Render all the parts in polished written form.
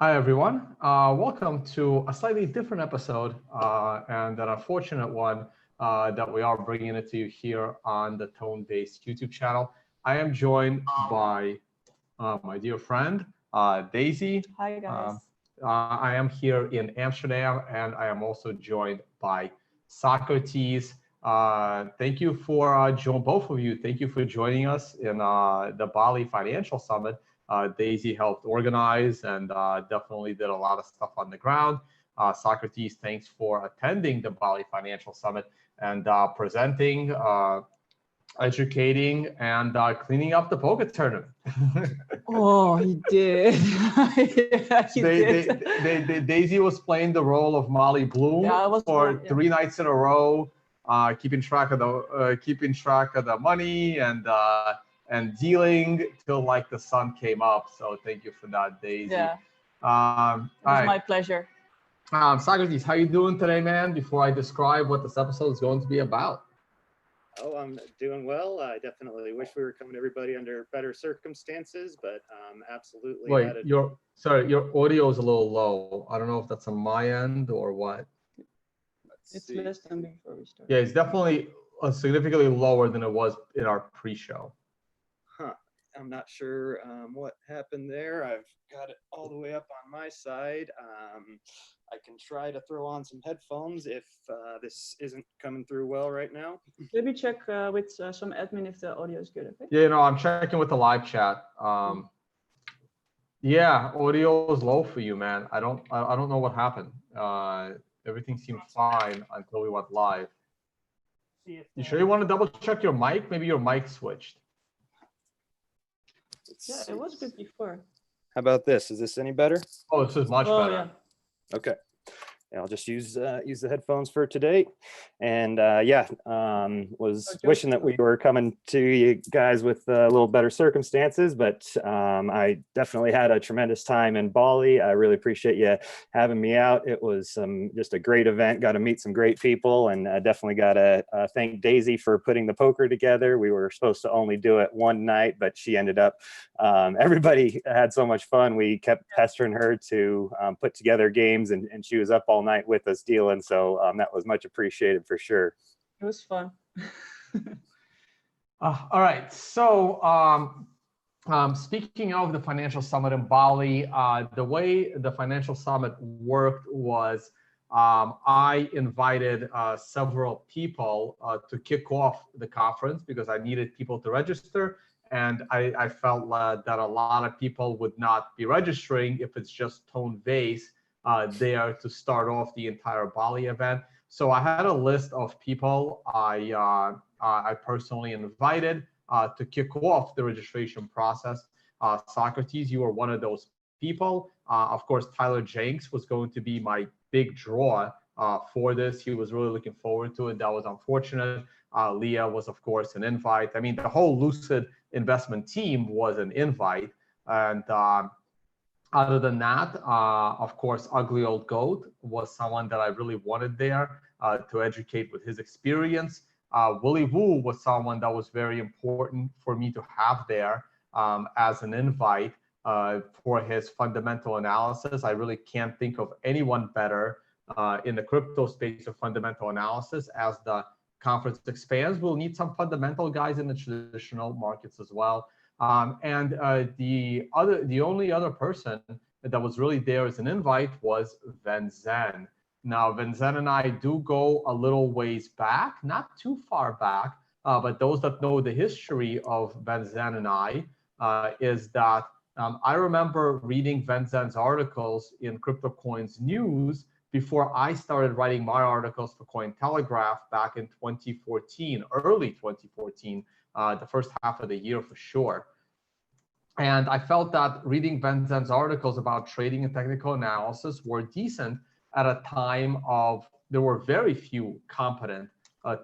Hi, everyone. Welcome to a slightly different episode and an unfortunate one that we are bringing it to you here on the Tone-Based YouTube channel. I am joined by my dear friend, Daisy. Hi, guys. I am here in Amsterdam, and I am also joined by Socrates. Thank you for both of you. Thank you for joining us in the Bali Financial Summit. Daisy helped organize and definitely did a lot of stuff on the ground. Socrates, thanks for attending the Bali Financial Summit and presenting, educating, and cleaning up the poker tournament. Oh, he did. Yeah, he did. Daisy was playing the role of Molly Bloom for 3 nights in a row, keeping track of the money and dealing till like the sun came up. So thank you for that, Daisy. Yeah. It was my pleasure. Socrates, how you doing today, man? Before I describe what this episode is going to be about. Oh, I'm doing well. I definitely wish we were coming to everybody under better circumstances, but absolutely. Wait, your audio is a little low. I don't know if that's on my end or what. It's less than before we started. Yeah, it's definitely significantly lower than it was in our pre-show. Huh. I'm not sure what happened there. I've got it all the way up on my side. I can try to throw on some headphones if this isn't coming through well right now. Maybe check with some admin if the audio is good, okay? Yeah, no, I'm checking with the live chat. Yeah, audio is low for you, man. I don't know what happened. Everything seemed fine until we went live. You sure you want to double check your mic? Maybe your mic switched. Yeah, it was good before. How about this? Is this any better? Oh, this is much better. Yeah. Okay. Yeah, I'll just use the headphones for today, and was wishing that we were coming to you guys with a little better circumstances, but I definitely had a tremendous time in Bali. I really appreciate you having me out. It was just a great event. Got to meet some great people, and definitely got to thank Daisy for putting the poker together. We were supposed to only do it one night, but she ended up. Everybody had so much fun. We kept pestering her to put together games, and she was up all night with us dealing, so that was much appreciated for sure. It was fun. All right, so speaking of the financial summit in Bali, the way the financial summit worked was I invited several people to kick off the conference because I needed people to register, and I felt that a lot of people would not be registering if it's just tone-based there to start off the entire Bali event. So I had a list of people I personally invited to kick off the registration process. Socrates, you were one of those people. Of course, Tyler Jenks was going to be my big draw for this. He was really looking forward to it. That was unfortunate. Leah was, of course, an invite. I mean, the whole Lucid investment team was an invite. And other than that, of course, Ugly Old Goat was someone that I really wanted there to educate with his experience. Willie Wu was someone that was very important for me to have there as an invite for his fundamental analysis. I really can't think of anyone better in the crypto space of fundamental analysis. As the conference expands, we'll need some fundamental guys in the traditional markets as well. And the only other person that was really there as an invite was Venzen. Now, Venzen and I do go a little ways back, not too far back, but those that know the history of Venzen and I is that I remember reading Venzen's articles in CryptoCoins News before I started writing my articles for Cointelegraph back in 2014, early 2014. The first half of the year for sure. And I felt that reading Venzen's articles about trading and technical analysis were decent at a time of, there were very few competent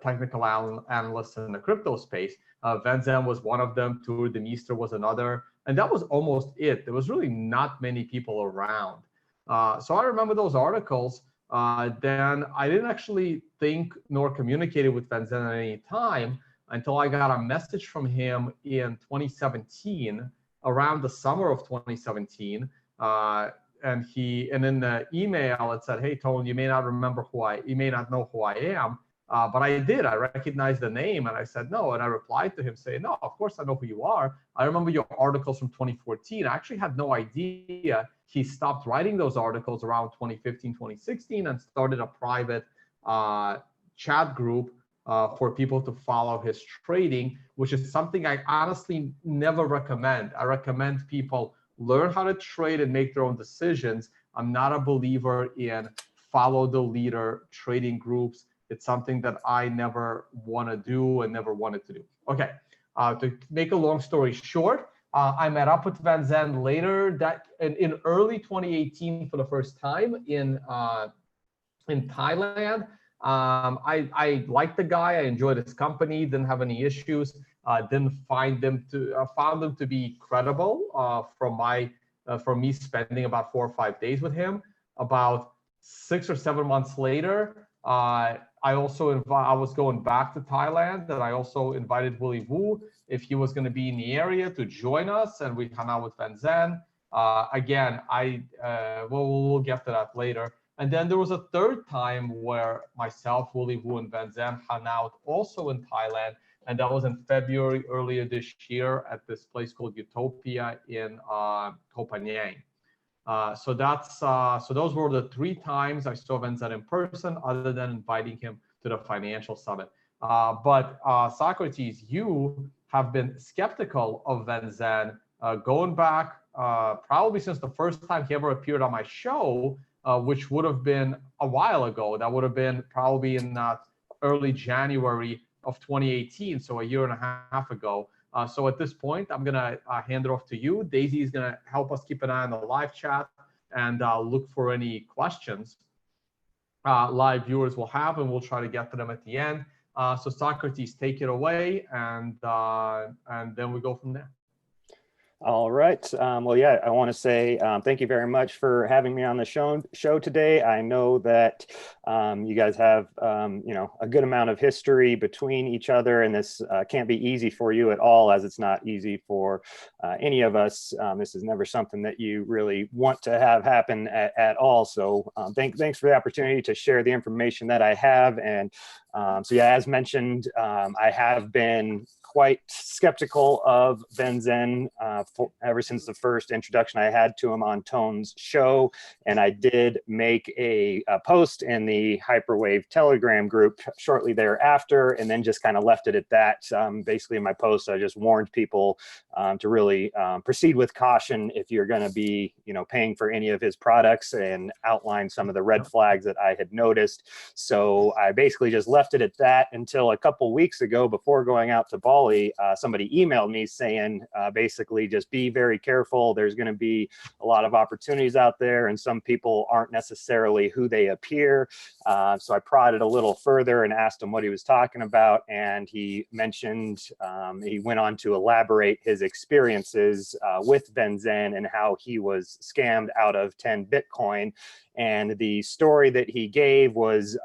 technical analysts in the crypto space. Venzen was one of them, Tour de Meester was another, and that was almost it. There was really not many people around. So I remember those articles. Then I didn't actually think nor communicate with Venzen at any time until I got a message from him in 2017, around the summer of 2017, in the email it said, "Hey, Tone, you may not know who I am, but I did. I recognized the name." And I said, "No." And I replied to him saying, "No, of course I know who you are. I remember your articles from 2014. I actually had no idea he stopped writing those articles around 2015, 2016, and started a private chat group for people to follow his trading, which is something I honestly never recommend. I recommend people learn how to trade and make their own decisions. I'm not a believer in follow the leader trading groups. It's something that I never want to do and never wanted to do." Okay, to make a long story short, I met up with Venzen later in early 2018 for the first time in Thailand. I liked the guy. I enjoyed his company. Didn't have any issues. Found them to be credible from me spending about 4 or 5 days with him. About 6 or 7 months later, I was going back to Thailand, and I also invited Willie Wu if he was going to be in the area to join us, and we hung out with Venzen. Again, we'll get to that later. And then there was a third time where myself, Willie Wu, and Venzen hung out also in Thailand, and that was in February earlier this year at this place called Utopia in Koh Phangan. So those were the 3 times I saw Venzen in person, other than inviting him to the financial summit. But Socrates, you have been skeptical of Venzen going back probably since the first time he ever appeared on my show, which would have been a while ago. That would have been probably in early January of 2018, so a year and a half ago. So at this point, I'm going to hand it off to you. Daisy is going to help us keep an eye on the live chat and look for any questions live viewers will have, and we'll try to get to them at the end. So Socrates, take it away, and then we go from there. All right. Well, yeah, I want to say thank you very much for having me on the show today. I know that you guys have, a good amount of history between each other, and this can't be easy for you at all, as it's not easy for any of us. This is never something that you really want to have happen at all. So thanks for the opportunity to share the information that I have. And so, yeah, as mentioned, I have been quite skeptical of Venzen ever since the first introduction I had to him on Tone's show. And I did make a post in the Hyperwave Telegram group shortly thereafter, and then just kind of left it at that. Basically, in my post, I just warned people to really proceed with caution if you're going to be, paying for any of his products, and outline some of the red flags that I had noticed. So I basically just left it at that until a couple weeks ago, before going out to Bali. Somebody emailed me saying, basically, just be very careful. There's going to be a lot of opportunities out there, and some people aren't necessarily who they appear. So I prodded a little further and asked him what he was talking about. And he mentioned, he went on to elaborate his experiences with Venzen and how he was scammed out of 10 Bitcoin. And the story that he gave was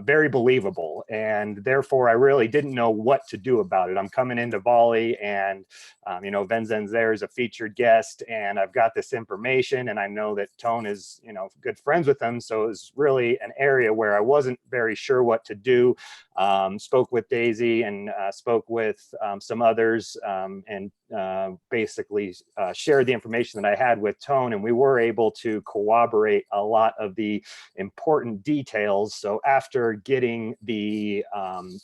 very believable, and therefore I really didn't know what to do about it. I'm coming into Bali, and Venzen's there as a featured guest, and I've got this information, and I know that Tone is good friends with him, so it was really an area where I wasn't very sure what to do. Spoke with Daisy and spoke with some others, and basically shared the information that I had with Tone, and we were able to corroborate a lot of the important details. So after getting the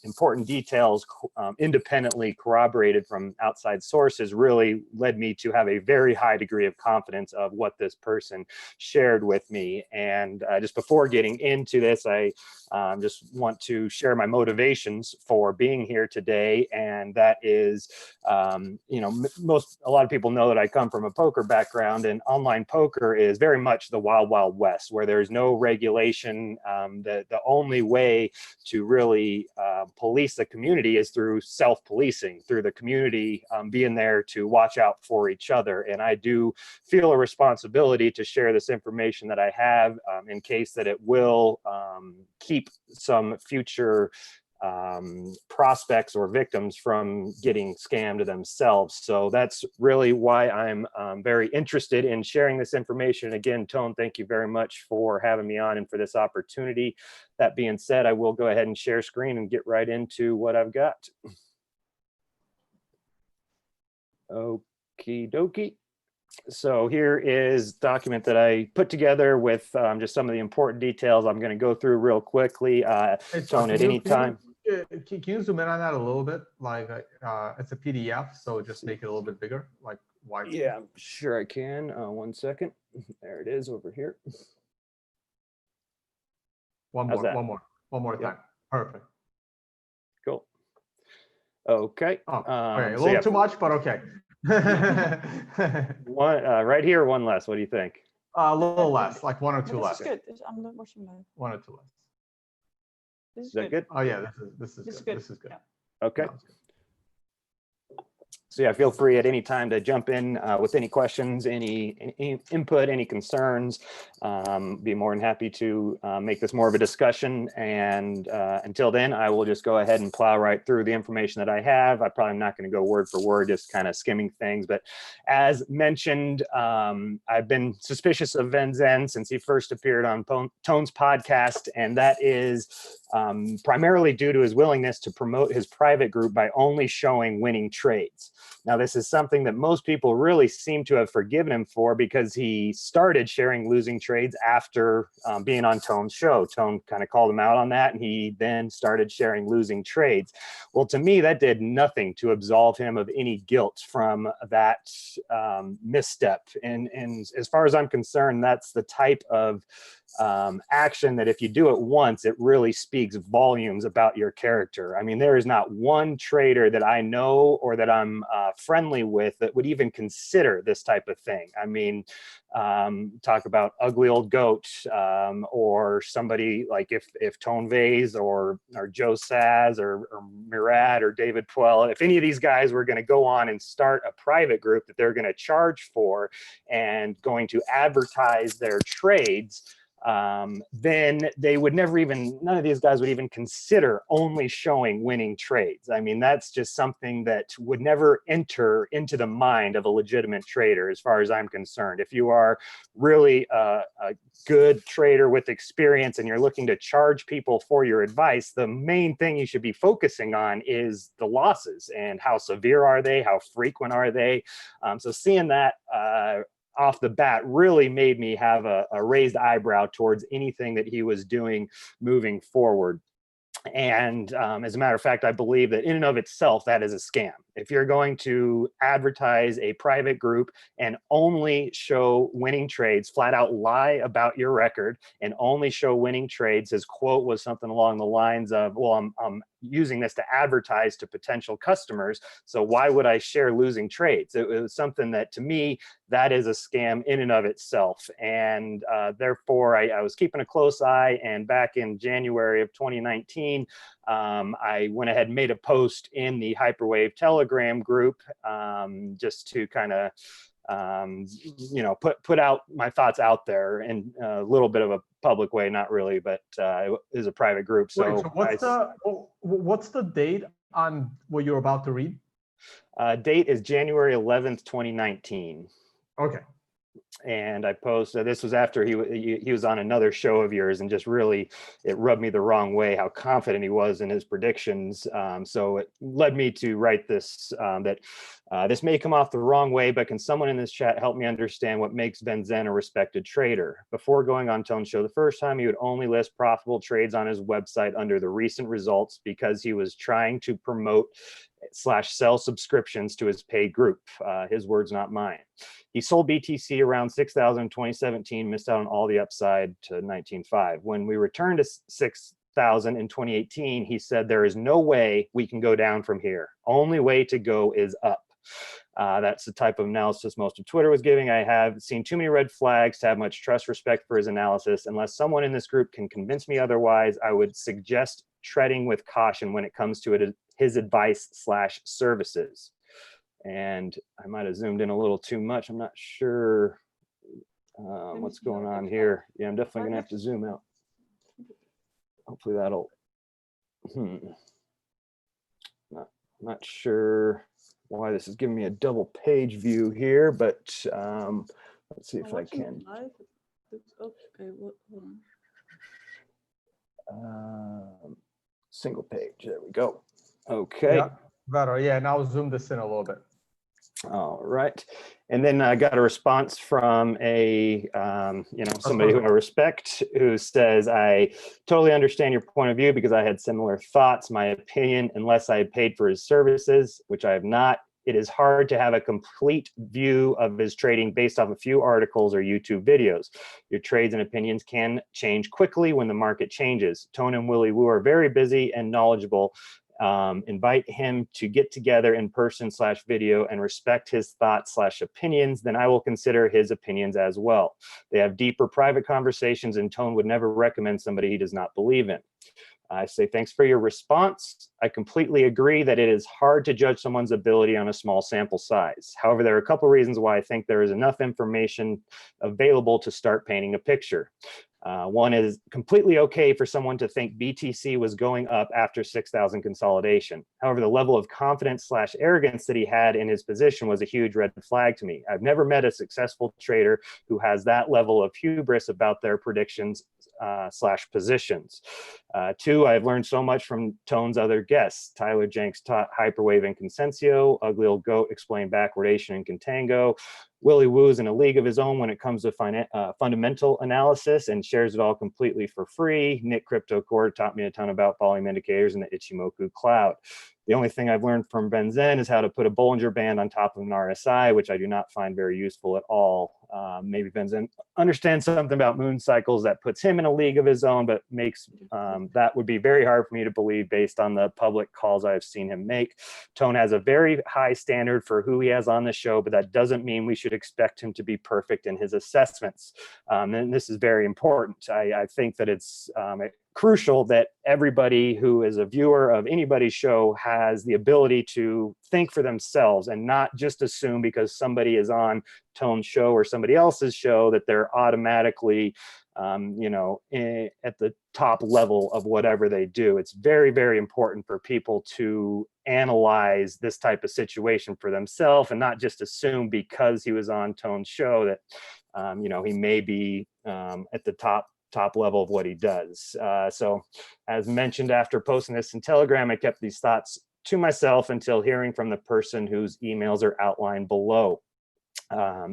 important details independently corroborated from outside sources, really led me to have a very high degree of confidence of what this person shared with me. And just before getting into this, I just want to share my motivations for being here today. And that is, a lot of people know that I come from a poker background, and online poker is very much the wild, wild west, where there's no regulation. The only way to really police the community is through self-policing, through the community being there to watch out for each other. And I do feel a responsibility to share this information that I have in case that it will keep some future prospects or victims from getting scammed themselves. So that's really why I'm very interested in sharing this information. Again, Tone, thank you very much for having me on and for this opportunity. That being said, I will go ahead and share screen and get right into what I've got. Okie dokie. So here is a document that I put together with just some of the important details I'm going to go through real quickly. Tone, at any time. Can you zoom in on that a little bit? Like it's a PDF, so just make it a little bit bigger, like wide. Yeah, I'm sure I can. 1 second. There it is over here. One How's that? one more time. Perfect. Cool. Okay. Oh, okay. A So little yeah, too much, but okay. one right here, one less. What do you think? A little less, like one or two This less. is good. I'm not watching live. One or two less. This Is that good? Oh yeah, this is good. This is good. Yeah. Okay. No, it's good. So yeah, feel free at any time to jump in with any questions, any input, any concerns. Be more than happy to make this more of a discussion. And until then, I will just go ahead and plow right through the information that I have. I probably am not going to go word for word, just kind of skimming things. But as mentioned, I've been suspicious of Venzen since he first appeared on Tone's podcast, and that is primarily due to his willingness to promote his private group by only showing winning trades. Now, this is something that most people really seem to have forgiven him for, because he started sharing losing trades after being on Tone's show. Tone kind of called him out on that, and he then started sharing losing trades. Well, to me, that did nothing to absolve him of any guilt from that misstep. And as far as I'm concerned, that's the type of action that if you do it once, it really speaks volumes about your character. I mean, there is not one trader that I know or that I'm friendly with that would even consider this type of thing. I mean, talk about ugly old goat, or somebody like if Tone Vase or Joe Saz or Murad or David Puel, if any of these guys were going to go on and start a private group that they're going to charge for and going to advertise their trades, then they would never even, none of these guys would even consider only showing winning trades. I mean, that's just something that would never enter into the mind of a legitimate trader, as far as I'm concerned. If you are really a good trader with experience and you're looking to charge people for your advice, the main thing you should be focusing on is the losses and how severe are they, how frequent are they. So seeing that off the bat really made me have a raised eyebrow towards anything that he was doing moving forward. And as a matter of fact, I believe that in and of itself, that is a scam. If you're going to advertise a private group and only show winning trades, flat out lie about your record and only show winning trades, his quote was something along the lines of, well, I'm using this to advertise to potential customers, so why would I share losing trades? It was something that, to me, that is a scam in and of itself. And therefore, I was keeping a close eye. And back in January of 2019, I went ahead and made a post in the Hyperwave Telegram group, just to kind of you know, put out my thoughts out there in a little bit of a public way, not really, but it is a private group. So, wait, so what's the date on what you're about to read? Date is January 11th, 2019. Okay. And I posted, this was after he was on another show of yours, and just really, it rubbed me the wrong way how confident he was in his predictions. So it led me to write this, this may come off the wrong way, but can someone in this chat help me understand what makes Venzen a respected trader? Before going on Tone's show, the first time he would only list profitable trades on his website under the recent results because he was trying to promote / sell subscriptions to his paid group. His words, not mine. He sold BTC around 6,000 in 2017, missed out on all the upside to 19.5. When we returned to 6,000 in 2018, he said, there is no way we can go down from here. Only way to go is up. That's the type of analysis most of Twitter was giving. I have seen too many red flags to have much trust, respect for his analysis. Unless someone in this group can convince me otherwise, I would suggest treading with caution when it comes to his advice / services. And I might have zoomed in a little too much. I'm not sure what's going on here. Yeah, I'm definitely gonna have to zoom out. Hopefully that'll, not sure why this is giving me a double page view here, but let's see if I Watching it can. live, okay, hold on. Single page, there we go. Okay. Yeah, better. Yeah, now zoom this in a little bit. All right. And then I got a response from a, somebody who I respect, who says, I totally understand your point of view because I had similar thoughts. My opinion, unless I had paid for his services, which I have not, it is hard to have a complete view of his trading based off a few articles or YouTube videos. Your trades and opinions can change quickly when the market changes. Tone and Willie Woo are very busy and knowledgeable. Invite him to get together in person / video and respect his thoughts / opinions, then I will consider his opinions as well. They have deeper private conversations, and Tone would never recommend somebody he does not believe in. I say thanks for your response. I completely agree that it is hard to judge someone's ability on a small sample size. However, there are a couple of reasons why I think there is enough information available to start painting a picture. One is completely okay for someone to think BTC was going up after 6,000 consolidation. However, the level of confidence / arrogance that he had in his position was a huge red flag to me. I've never met a successful trader who has that level of hubris about their predictions / positions. Two, I've learned so much from Tone's other guests. Tyler Jenks taught Hyperwave and Consensio. Ugly Old Goat explained backwardation and Contango. Willie Woo's in a league of his own when it comes to fundamental analysis and shares it all completely for free. Nick Crypto Core taught me a ton about volume indicators in the Ichimoku cloud. The only thing I've learned from Venzen is how to put a Bollinger Band on top of an RSI, which I do not find very useful at all. Maybe Venzen understands something about moon cycles that puts him in a league of his own, but makes that would be very hard for me to believe based on the public calls I've seen him make. Tone has a very high standard for who he has on the show, but that doesn't mean we should expect him to be perfect in his assessments. And this is very important. I think that it's crucial that everybody who is a viewer of anybody's show has the ability to think for themselves and not just assume because somebody is on Tone's show or somebody else's show that they're automatically at the top level of whatever they do. It's very, very important for people to analyze this type of situation for themselves and not just assume because he was on Tone's show that he may be at the top level of what he does. So as mentioned, after posting this in Telegram, I kept these thoughts to myself until hearing from the person whose emails are outlined below.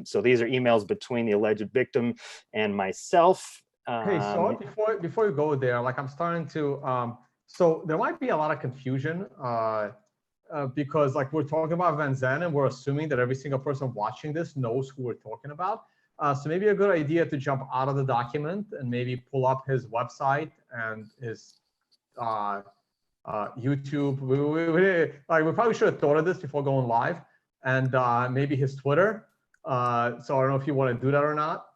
So these are emails between the alleged victim and myself. Hey, so before you go there, like I'm starting to, so there might be a lot of confusion because like we're talking about Venzen and we're assuming that every single person watching this knows who we're talking about. So maybe a good idea to jump out of the document and maybe pull up his website and his YouTube. We probably should have thought of this before going live, and maybe his Twitter. So I don't know if you want to do that or not,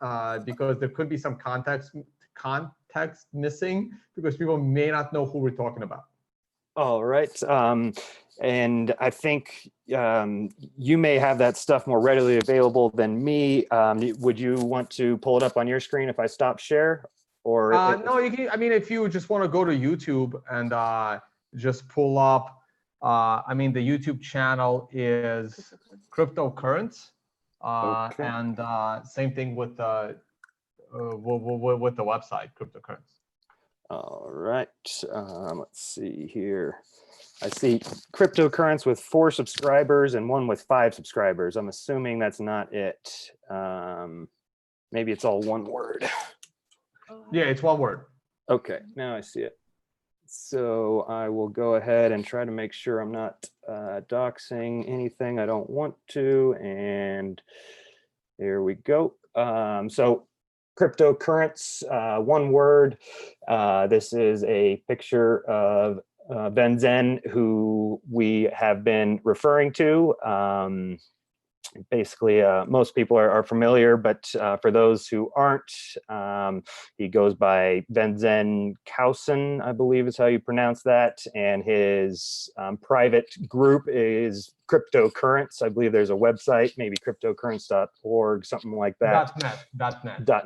because there could be some context missing because people may not know who we're talking about. All right. And I think you may have that stuff more readily available than me. Would you want to pull it up on your screen if I stop share? Or no, you can. I mean, if you just want to go to YouTube and just pull up, the YouTube channel is CryptoCurrents, okay. and same thing with the website CryptoCurrents. All right. Let's see here. I see CryptoCurrents with 4 subscribers and one with 5 subscribers. I'm assuming that's not it. Maybe it's all one word. Yeah, it's one word. Okay, now I see it. So I will go ahead and try to make sure I'm not doxing anything I don't want to. And there we go. So CryptoCurrents, one word. This is a picture of Venzen, who we have been referring to. Basically, most people are familiar, but for those who aren't, he goes by Venzen Kausen, I believe is how you pronounce that. And his private group is CryptoCurrents. I believe there's a website, maybe cryptocurrents.org, something like that.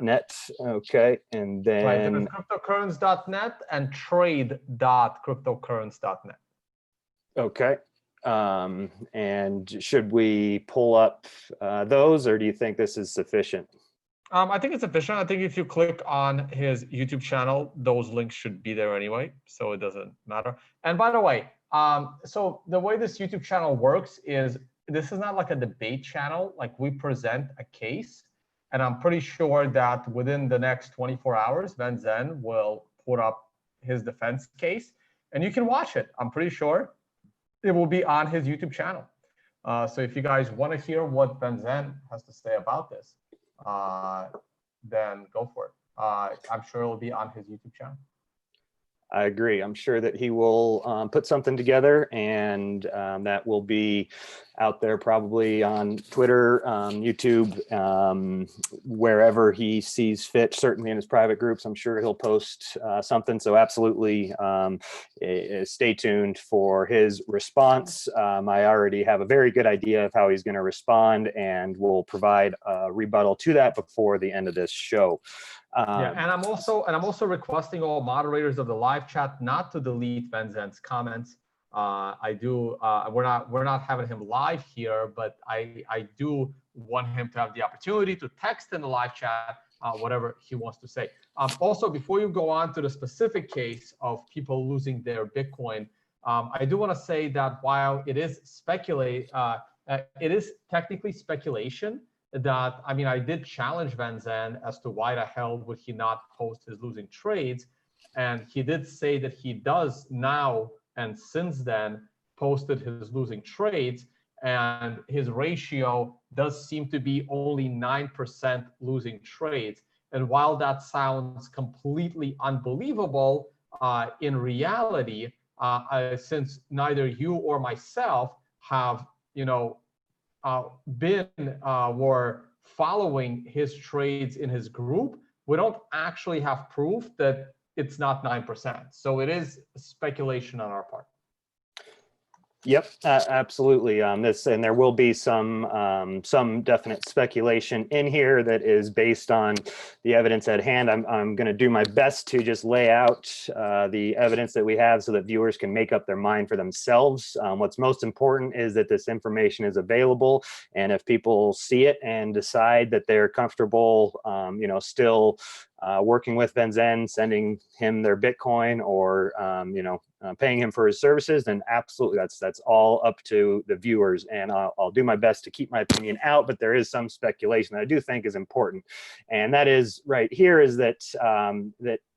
.net. Okay. And then right, there's cryptocurrents.net and trade.cryptocurrents.net. Okay. And should we pull up those, or do you think this is sufficient? I think it's efficient. I think if you click on his YouTube channel, those links should be there anyway, so it doesn't matter. And by the way, so the way this YouTube channel works is this is not like a debate channel. Like, we present a case, and I'm pretty sure that within the next 24 hours, Venzen will put up his defense case, and you can watch it. I'm pretty sure it will be on his YouTube channel. So if you guys want to hear what Venzen has to say about this, then go for it. I'm sure it'll be on his YouTube channel. I agree. I'm sure that he will put something together, and that will be out there probably on Twitter, YouTube, wherever he sees fit, certainly in his private groups. I'm sure he'll post something. So absolutely stay tuned for his response. I already have a very good idea of how he's going to respond, and will provide a rebuttal to that before the end of this show. Yeah, and I'm also requesting all moderators of the live chat not to delete Venzen's comments. We're not having him live here, but I do want him to have the opportunity to text in the live chat whatever he wants to say. Also, before you go on to the specific case of people losing their Bitcoin, I do want to say that while it is it is technically speculation. That, I mean, I did challenge Venzen as to why the hell would he not post his losing trades, and he did say that he does now, and since then posted his losing trades, and his ratio does seem to be only 9% losing trades. And while that sounds completely unbelievable, in reality, since neither you or myself have, were following his trades in his group, we don't actually have proof that it's not 9%. So it is speculation on our part. Yep, absolutely. And there will be some definite speculation in here that is based on the evidence at hand. I'm going to do my best to just lay out the evidence that we have so that viewers can make up their mind for themselves. What's most important is that this information is available, and if people see it and decide that they're comfortable, still working with Venzen, sending him their Bitcoin, or paying him for his services, then absolutely that's all up to the viewers. And I'll do my best to keep my opinion out, but there is some speculation that I do think is important, and that is right here is that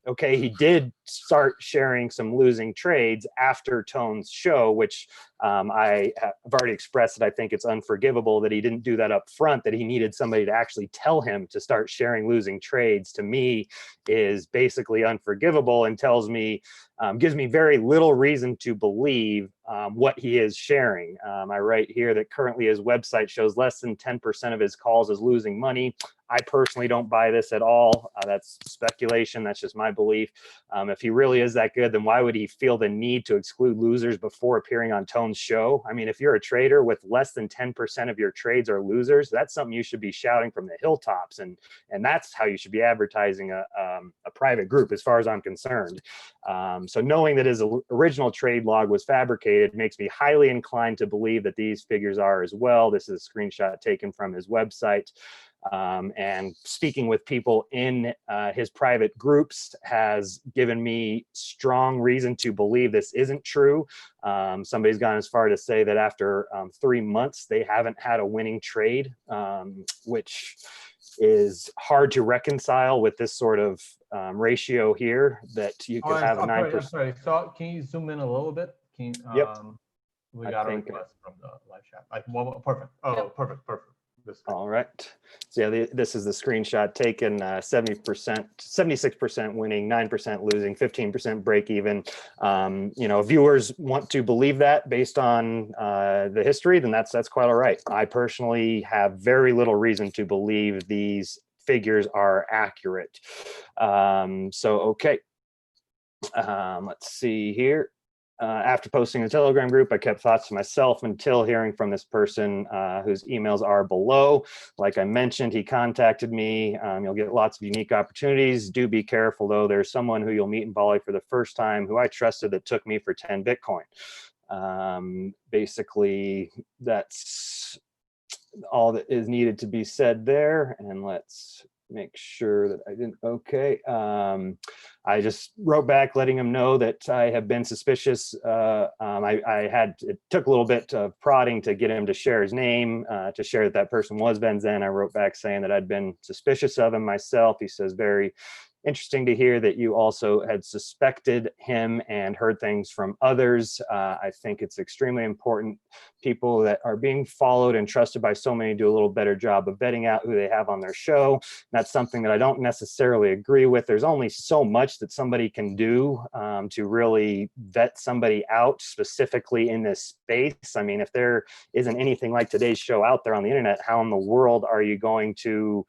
okay, he did start sharing some losing trades after Tone's show, which I've already expressed that I think it's unforgivable that he didn't do that up front, that he needed somebody to actually tell him to start sharing losing trades. To me, is basically unforgivable, and tells me, gives me very little reason to believe what he is sharing. I write here that currently his website shows less than 10% of his calls as losing money. I personally don't buy this at all. That's speculation. That's just my belief. If he really is that good, then why would he feel the need to exclude losers before appearing on Tone's show? I mean, if you're a trader with less than 10% of your trades are losers, that's something you should be shouting from the hilltops, and that's how you should be advertising a private group, as far as I'm concerned. So knowing that his original trade log was fabricated makes me highly inclined to believe that these figures are as well. This is a screenshot taken from his website. And speaking with people in his private groups has given me strong reason to believe this isn't true. Somebody's gone as far to say that after 3 months, they haven't had a winning trade, which is hard to reconcile with this sort of ratio here, that you could have a 9%. I'm sorry. So can you zoom in a little bit? Yep. We got a request from the live chat. Perfect. Oh, yep. Perfect. All right. So yeah, this is the screenshot taken. 70%, 76% winning, 9% losing, 15% break even. Viewers want to believe that based on the history, then that's quite all right. I personally have very little reason to believe these figures are accurate. Okay. Let's see here. After posting in the Telegram group, I kept thoughts to myself until hearing from this person whose emails are below. Like I mentioned, he contacted me. You'll get lots of unique opportunities. Do be careful, though. There's someone who you'll meet in Bali for the first time who I trusted that took me for 10 Bitcoin. Basically, that's all that is needed to be said there. And let's make sure that I didn't, okay. I just wrote back letting him know that I have been suspicious. It took a little bit of prodding to get him to share his name, to share that that person was Venzen. I wrote back saying that I'd been suspicious of him myself. He says, very interesting to hear that you also had suspected him and heard things from others. I think it's extremely important people that are being followed and trusted by so many do a little better job of vetting out who they have on their show. That's something that I don't necessarily agree with. There's only so much that somebody can do to really vet somebody out specifically in this space. I mean, if there isn't anything like today's show out there on the internet, how in the world are you going to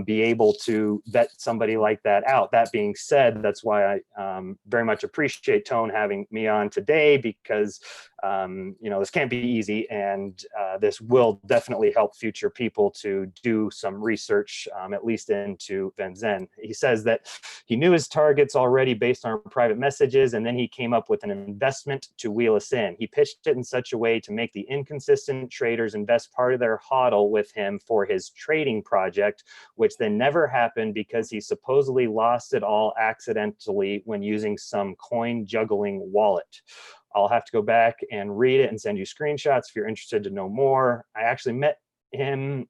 be able to vet somebody like that out? That being said, that's why I very much appreciate Tone having me on today, because this can't be easy, and this will definitely help future people to do some research, at least into Venzen. He says that he knew his targets already based on private messages, and then he came up with an investment to wheel us in. He pitched it in such a way to make the inconsistent traders invest part of their hodl with him for his trading project, which then never happened because he supposedly lost it all accidentally when using some coin juggling wallet. I'll have to go back and read it and send you screenshots if you're interested to know more. I actually met him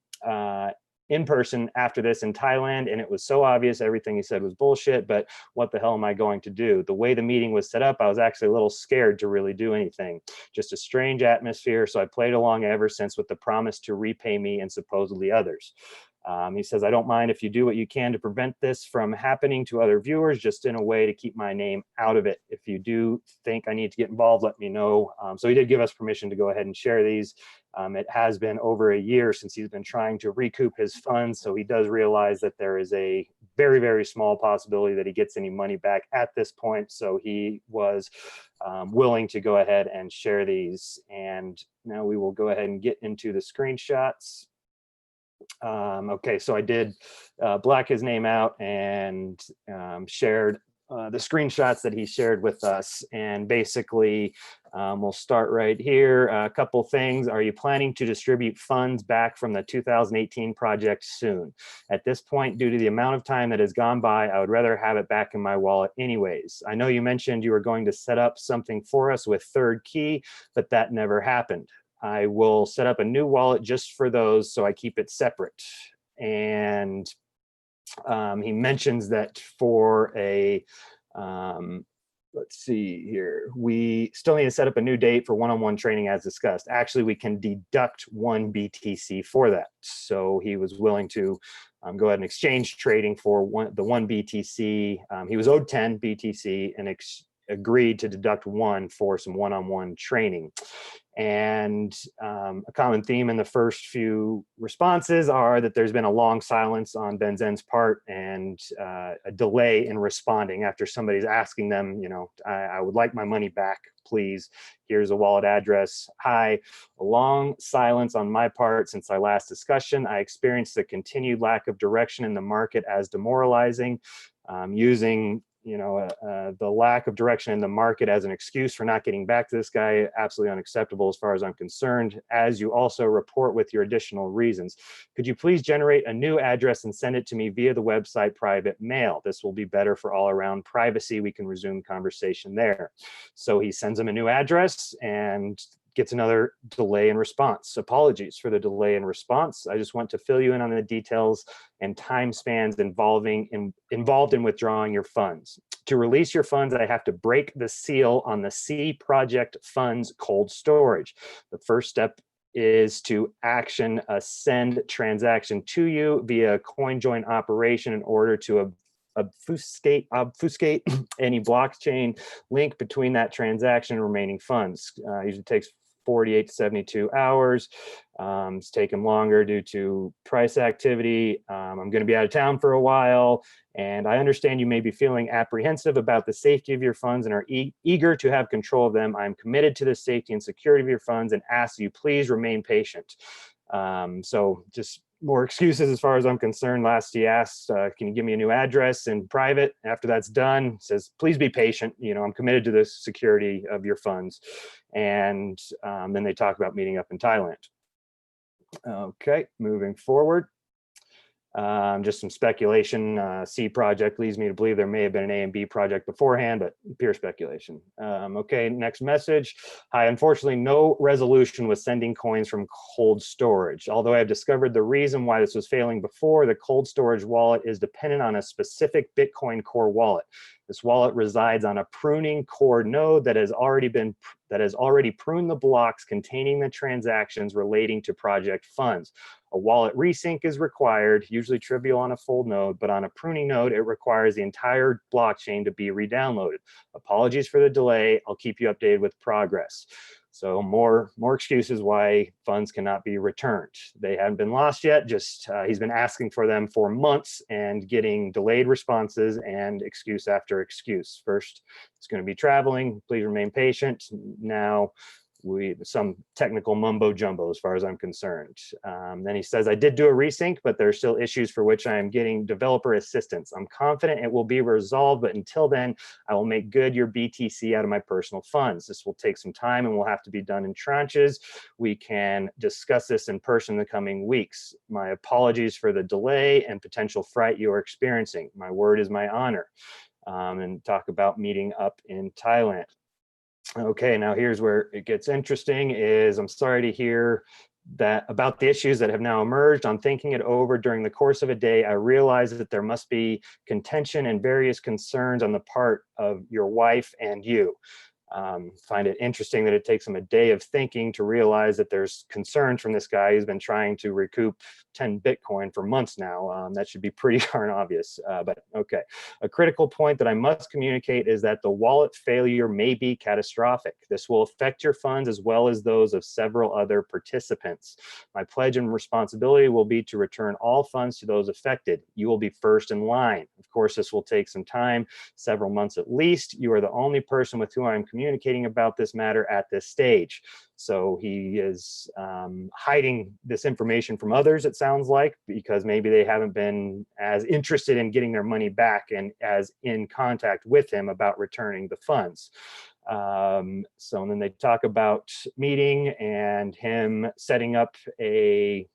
in person after this in Thailand, and it was so obvious everything he said was bullshit, but what the hell am I going to do? The way the meeting was set up, I was actually a little scared to really do anything. Just a strange atmosphere, so I played along ever since with the promise to repay me and supposedly others. He says, I don't mind if you do what you can to prevent this from happening to other viewers, just in a way to keep my name out of it. If you do think I need to get involved, let me know. So he did give us permission to go ahead and share these. It has been over a year since he's been trying to recoup his funds, so he does realize that there is a very, very small possibility that he gets any money back at this point. So he was willing to go ahead and share these. And now we will go ahead and get into the screenshots. Okay, so I did black his name out and shared the screenshots that he shared with us. And basically, we'll start right here. A couple things. Are you planning to distribute funds back from the 2018 project soon? At this point, due to the amount of time that has gone by, I would rather have it back in my wallet anyways. I know you mentioned you were going to set up something for us with Third Key, but that never happened. I will set up a new wallet just for those, so I keep it separate. And he mentions that for a, let's see here, we still need to set up a new date for one-on-one training as discussed. Actually, we can deduct 1 BTC for that. So he was willing to go ahead and exchange trading for the 1 BTC. He was owed 10 BTC and agreed to deduct 1 for some one-on-one training. And a common theme in the first few responses are that there's been a long silence on Venzen's part and a delay in responding after somebody's asking them, I would like my money back, please. Here's a wallet address. Hi. A long silence on my part since our last discussion. I experienced a continued lack of direction in the market as demoralizing, using the lack of direction in the market as an excuse for not getting back to this guy, absolutely unacceptable as far as I'm concerned, as you also report with your additional reasons. Could you please generate a new address and send it to me via the website private mail? This will be better for all around privacy. We can resume conversation there. So he sends him a new address and gets another delay in response. Apologies for the delay in response. I just want to fill you in on the details and time spans involved in withdrawing your funds. To release your funds, I have to break the seal on the C project funds cold storage. The first step is to action a send transaction to you via CoinJoin operation in order to obfuscate any blockchain link between that transaction and remaining funds. Usually takes 48 to 72 hours. It's taken longer due to price activity. I'm going to be out of town for a while, and I understand you may be feeling apprehensive about the safety of your funds and are eager to have control of them. I'm committed to the safety and security of your funds and ask you please remain patient. So just more excuses as far as I'm concerned. Last he asked, can you give me a new address in private? After that's done, says, please be patient. You know, I'm committed to the security of your funds. And then they talk about meeting up in Thailand. Okay, moving forward. Just some speculation. C project leads me to believe there may have been an A and B project beforehand, but pure speculation. Okay, next message. Hi, unfortunately, no resolution with sending coins from cold storage. Although I have discovered the reason why this was failing before, the cold storage wallet is dependent on a specific Bitcoin Core wallet. This wallet resides on a pruning core node that has already pruned the blocks containing the transactions relating to project funds. A wallet resync is required, usually trivial on a full node, but on a pruning node, it requires the entire blockchain to be re-downloaded. Apologies for the delay. I'll keep you updated with progress. So more excuses why funds cannot be returned. They haven't been lost yet, just he's been asking for them for months and getting delayed responses and excuse after excuse. First, it's going to be traveling. Please remain patient. Now, some technical mumbo jumbo as far as I'm concerned. Then he says, I did do a resync, but there are still issues for which I am getting developer assistance. I'm confident it will be resolved, but until then, I will make good your BTC out of my personal funds. This will take some time and will have to be done in tranches. We can discuss this in person in the coming weeks. My apologies for the delay and potential fright you are experiencing. My word is my honor. And talk about meeting up in Thailand. Okay, now here's where it gets interesting is I'm sorry to hear that about the issues that have now emerged. On thinking it over during the course of a day, I realized that there must be contention and various concerns on the part of your wife and you. Find it interesting that it takes him a day of thinking to realize that there's concerns from this guy who's been trying to recoup 10 Bitcoin for months now. That should be pretty darn obvious, but okay. A critical point that I must communicate is that the wallet failure may be catastrophic. This will affect your funds as well as those of several other participants. My pledge and responsibility will be to return all funds to those affected. You will be first in line. Of course, this will take some time, several months at least. You are the only person with whom I'm communicating about this matter at this stage. So he is hiding this information from others, it sounds like, because maybe they haven't been as interested in getting their money back and as in contact with him about returning the funds. So then they talk about meeting and him setting up a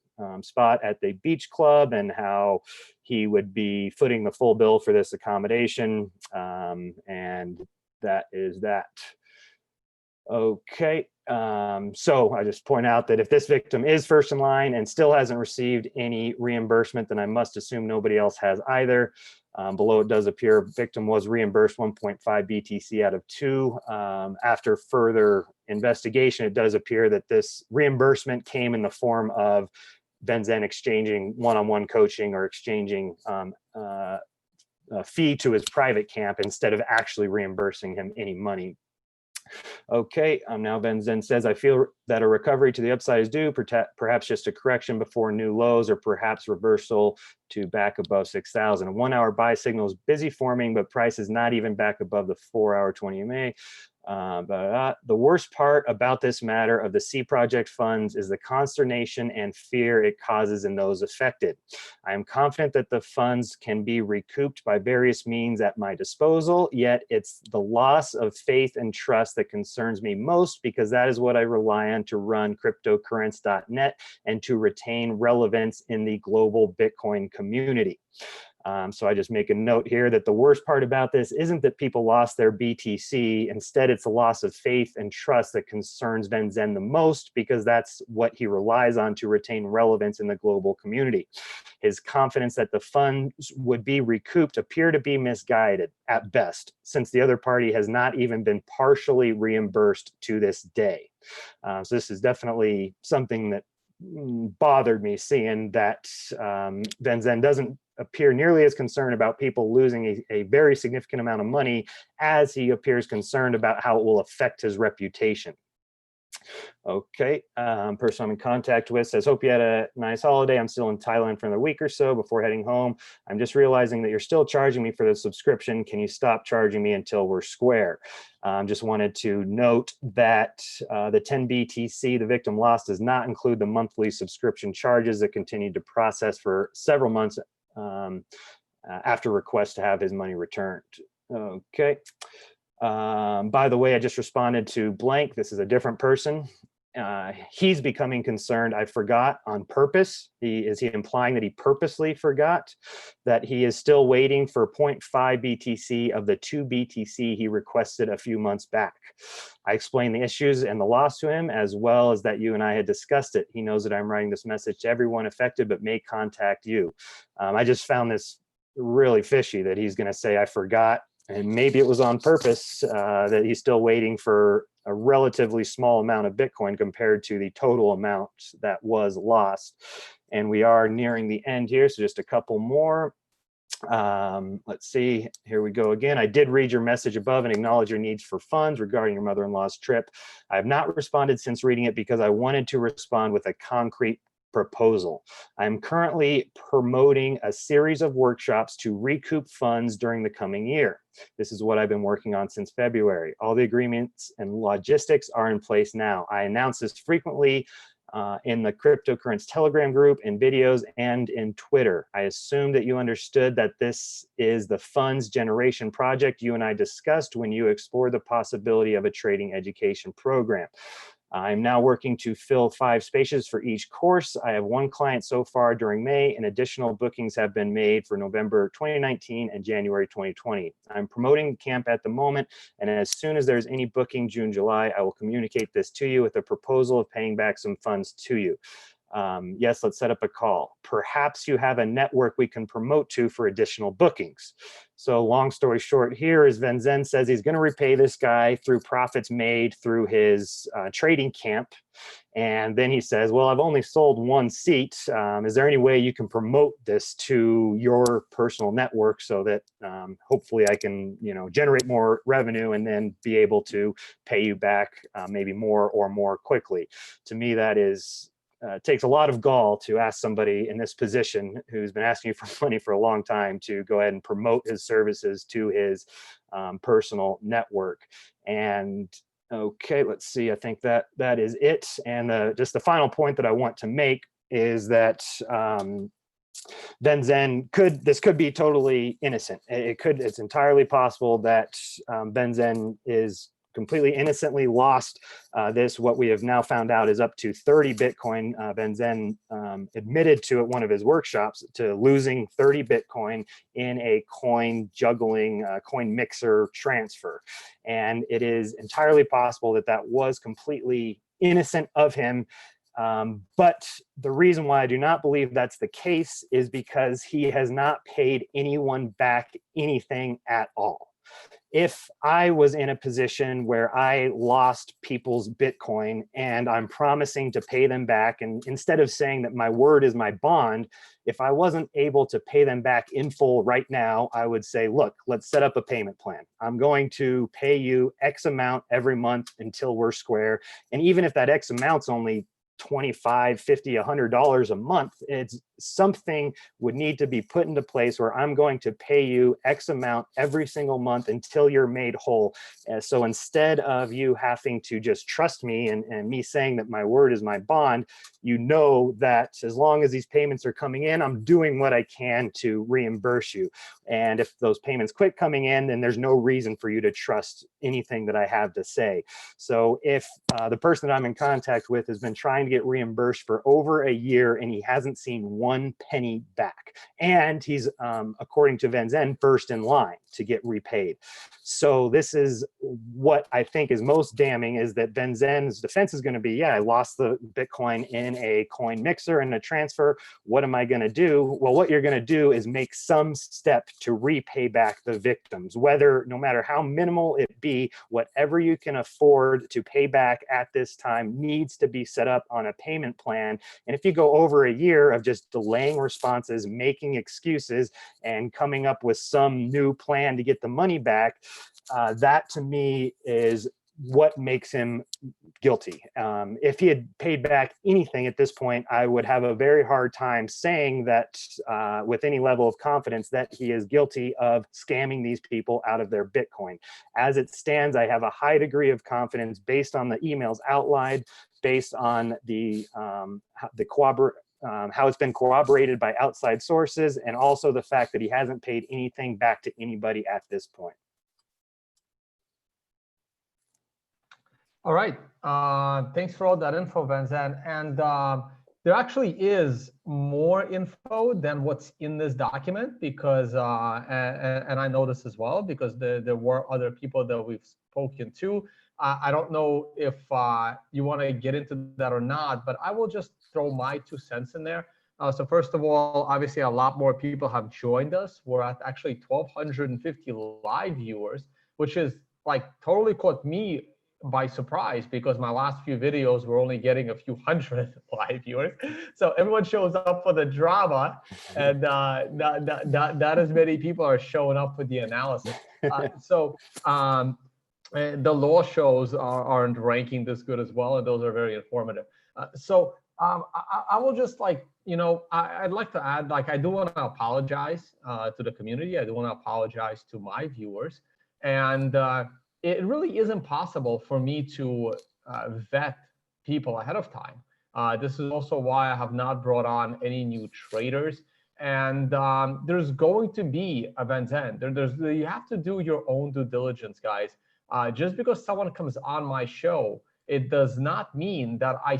spot at the beach club and how he would be footing the full bill for this accommodation. And that is that. Okay, so I just point out that if this victim is first in line and still hasn't received any reimbursement, then I must assume nobody else has either. Below it does appear victim was reimbursed 1.5 BTC out of 2. After further investigation, it does appear that this reimbursement came in the form of Venzen exchanging one-on-one coaching or exchanging a fee to his private camp instead of actually reimbursing him any money. Okay, now Venzen says, I feel that a recovery to the upside is due, perhaps just a correction before new lows or perhaps reversal to back above 6,000. A 1 hour buy signal is busy forming, but price is not even back above the 4 hour 20 MA. The worst part about this matter of the C project funds is the consternation and fear it causes in those affected. I am confident that the funds can be recouped by various means at my disposal, yet it's the loss of faith and trust that concerns me most because that is what I rely on to run cryptocurrency.net and to retain relevance in the global Bitcoin community. So I just make a note here that the worst part about this isn't that people lost their BTC. Instead, it's a loss of faith and trust that concerns Venzen the most because that's what he relies on to retain relevance in the global community. His confidence that the funds would be recouped appear to be misguided at best, since the other party has not even been partially reimbursed to this day. So this is definitely something that bothered me, seeing that Venzen doesn't appear nearly as concerned about people losing a very significant amount of money as he appears concerned about how it will affect his reputation. Okay, person I'm in contact with says, hope you had a nice holiday. I'm still in Thailand for another week or so before heading home. I'm just realizing that you're still charging me for the subscription. Can you stop charging me until we're square? Just wanted to note that the 10 BTC, the victim lost, does not include the monthly subscription charges that continued to process for several months after request to have his money returned. Okay. By the way, I just responded to blank. This is a different person. He's becoming concerned. I forgot on purpose. Is he implying that he purposely forgot? That he is still waiting for 0.5 BTC of the 2 BTC he requested a few months back. I explained the issues and the loss to him, as well as that you and I had discussed it. He knows that I'm writing this message to everyone affected, but may contact you. I just found this really fishy that he's going to say, I forgot. And maybe it was on purpose that he's still waiting for a relatively small amount of Bitcoin compared to the total amount that was lost. And we are nearing the end here, so just a couple more. Let's see, here we go again. I did read your message above and acknowledge your needs for funds regarding your mother-in-law's trip. I have not responded since reading it because I wanted to respond with a concrete proposal. I'm currently promoting a series of workshops to recoup funds during the coming year. This is what I've been working on since February. All the agreements and logistics are in place now. I announce this frequently in the cryptocurrency Telegram group, in videos, and in Twitter. I assume that you understood that this is the funds generation project you and I discussed when you explored the possibility of a trading education program. I'm now working to fill 5 spaces for each course. I have 1 client so far during May, and additional bookings have been made for November 2019 and January 2020. I'm promoting the camp at the moment, and as soon as there's any booking June, July, I will communicate this to you with a proposal of paying back some funds to you. Yes, let's set up a call. Perhaps you have a network we can promote to for additional bookings. So long story short here is Venzen says he's going to repay this guy through profits made through his trading camp. And then he says, well, I've only sold 1 seat. Is there any way you can promote this to your personal network so that hopefully I can, generate more revenue and then be able to pay you back maybe more or more quickly? To me, that is takes a lot of gall to ask somebody in this position who's been asking you for money for a long time to go ahead and promote his services to his personal network. And okay, let's see, I think that is it. And just the final point that I want to make is that Venzen could be totally innocent. It's entirely possible that Venzen is completely innocently lost this. What we have now found out is up to 30 Bitcoin. Venzen admitted to at one of his workshops to losing 30 Bitcoin in a coin juggling, coin mixer transfer. And it is entirely possible that that was completely innocent of him. But the reason why I do not believe that's the case is because he has not paid anyone back anything at all. If I was in a position where I lost people's Bitcoin and I'm promising to pay them back, and instead of saying that my word is my bond, if I wasn't able to pay them back in full right now, I would say, look, let's set up a payment plan. I'm going to pay you X amount every month until we're square. And even if that X amount's only $25, $50, $100 a month, it's something would need to be put into place where I'm going to pay you X amount every single month until you're made whole. So instead of you having to just trust me and me saying that my word is my bond, you know that as long as these payments are coming in, I'm doing what I can to reimburse you. And if those payments quit coming in, then there's no reason for you to trust anything that I have to say. So if the person that I'm in contact with has been trying to get reimbursed for over a year and he hasn't seen 1 penny back, and he's, according to Venzen, first in line to get repaid. So this is what I think is most damning, is that Venzen's defense is going to be, yeah, I lost the Bitcoin in a coin mixer and a transfer. What am I going to do? Well, what you're going to do is make some step to repay back the victims, no matter how minimal it be, whatever you can afford to pay back at this time needs to be set up on a payment plan. And if you go over a year of just delaying responses, making excuses, and coming up with some new plan to get the money back, that to me is what makes him guilty. If he had paid back anything at this point, I would have a very hard time saying that with any level of confidence that he is guilty of scamming these people out of their Bitcoin. As it stands, I have a high degree of confidence based on the emails outlined, based on the how it's been corroborated by outside sources, and also the fact that he hasn't paid anything back to anybody at this point. All right. Thanks for all that info, Venzen. And there actually is more info than what's in this document, because, and I know this as well, because there were other people that we've spoken to. I don't know if you want to get into that or not, but I will just throw my 2 cents in there. So first of all, obviously a lot more people have joined us. We're at actually 1,250 live viewers, which is like totally caught me by surprise, because my last few videos were only getting a few hundred live viewers. So everyone shows up for the drama, and not as many people are showing up for the analysis. And the law shows aren't ranking this good as well, and those are very informative. I will just I'd like to add, I do want to apologize to the community. I do want to apologize to my viewers. And it really is impossible for me to vet people ahead of time. This is also why I have not brought on any new traders. And there's going to be a Venzen. You have to do your own due diligence, guys. Just because someone comes on my show, it does not mean that I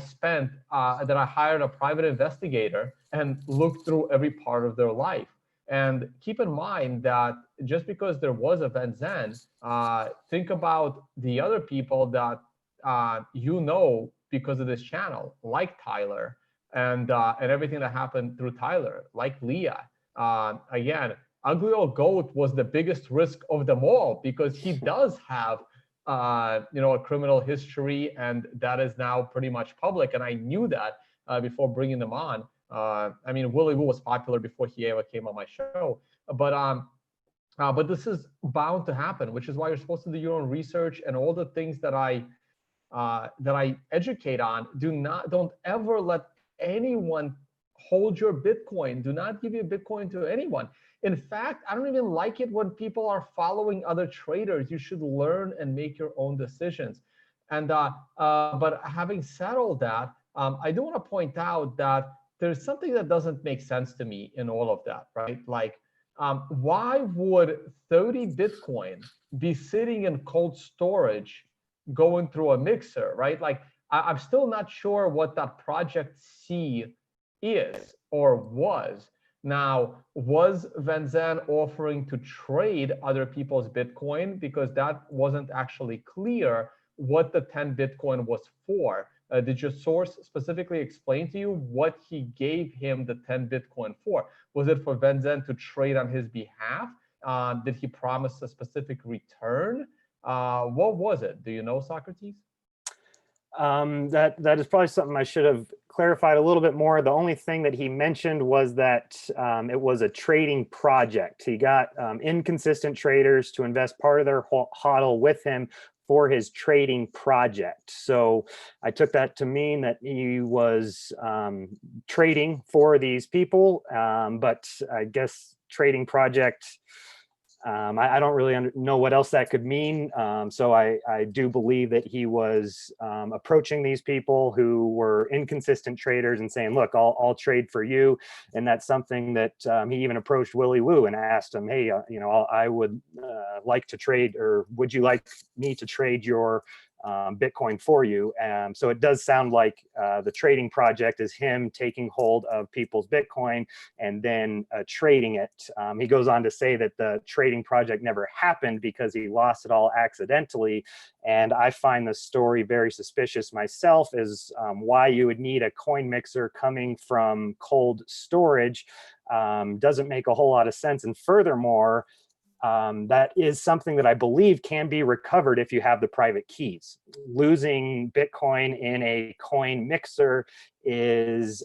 hired a private investigator and looked through every part of their life. And keep in mind that just because there was a Venzen, think about the other people that because of this channel, like Tyler, and everything that happened through Tyler, like Leah. Again, Ugly Old Goat was the biggest risk of them all, because he does have a criminal history, and that is now pretty much public. And I knew that before bringing them on. I mean, Willie Woo was popular before he ever came on my show, but this is bound to happen, which is why you're supposed to do your own research, and all the things that I educate on. Don't ever let anyone hold your Bitcoin. Do not give your Bitcoin to anyone. In fact, I don't even like it when people are following other traders. You should learn and make your own decisions. And but having said all that, I do want to point out that there's something that doesn't make sense to me in all of that, right? Why would 30 Bitcoin be sitting in cold storage going through a mixer, right? I'm still not sure what that project C is or was. Now, was Venzen offering to trade other people's Bitcoin? Because that wasn't actually clear what the 10 Bitcoin was for. Did your source specifically explain to you what he gave him the 10 Bitcoin for? Was it for Venzen to trade on his behalf? Did he promise a specific return? What was it? Do you know, Socrates? That is probably something I should have clarified a little bit more. The only thing that he mentioned was that it was a trading project. He got inconsistent traders to invest part of their HODL with him for his trading project. So I took that to mean that he was trading for these people, but I guess trading project, I don't really know what else that could mean. So I do believe that he was approaching these people who were inconsistent traders and saying, look, I'll trade for you. And that's something that he even approached Willie Woo and asked him, hey, I would like to trade, or would you like me to trade your Bitcoin for you? So it does sound like the trading project is him taking hold of people's Bitcoin and then trading it. He goes on to say that the trading project never happened because he lost it all accidentally. And I find the story very suspicious myself, is why you would need a coin mixer coming from cold storage doesn't make a whole lot of sense. And furthermore, that is something that I believe can be recovered if you have the private keys. Losing Bitcoin in a coin mixer is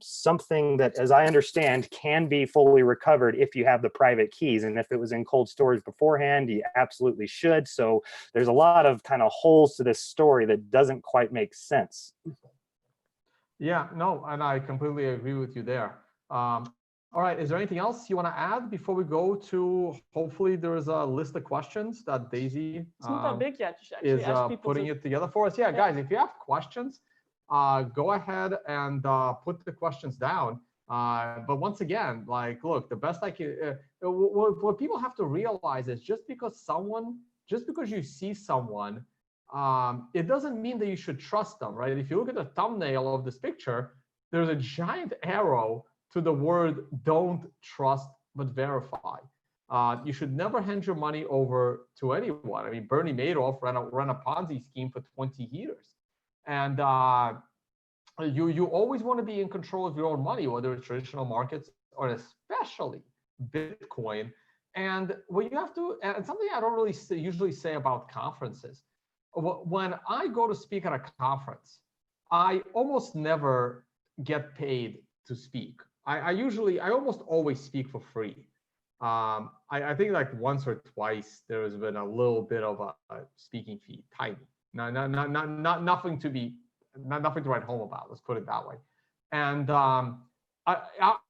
something that, as I understand, can be fully recovered if you have the private keys. And if it was in cold storage beforehand, you absolutely should. So there's a lot of kind of holes to this story that doesn't quite make sense. Yeah, no, and I completely agree with you there. All right, is there anything else you want to add before we go to, hopefully there's a list of questions that Daisy It's not that big yet. Just actually is ask people putting to, it together for us. Yeah, guys, if you have questions, go ahead and put the questions down. But once again, like, look, the best I can, what people have to realize is just because you see someone, it doesn't mean that you should trust them, right? If you look at the thumbnail of this picture, there's a giant arrow to the word "don't trust but verify." You should never hand your money over to anyone. I mean, Bernie Madoff ran a Ponzi scheme for 20 years, and you always want to be in control of your own money, whether it's traditional markets or especially Bitcoin. And what you have to, and something I don't really usually say about conferences, when I go to speak at a conference, I almost never get paid to speak. I almost always speak for free. I think like once or twice there has been a little bit of a speaking fee, tiny. Nothing to write home about. Let's put it that way. And I'm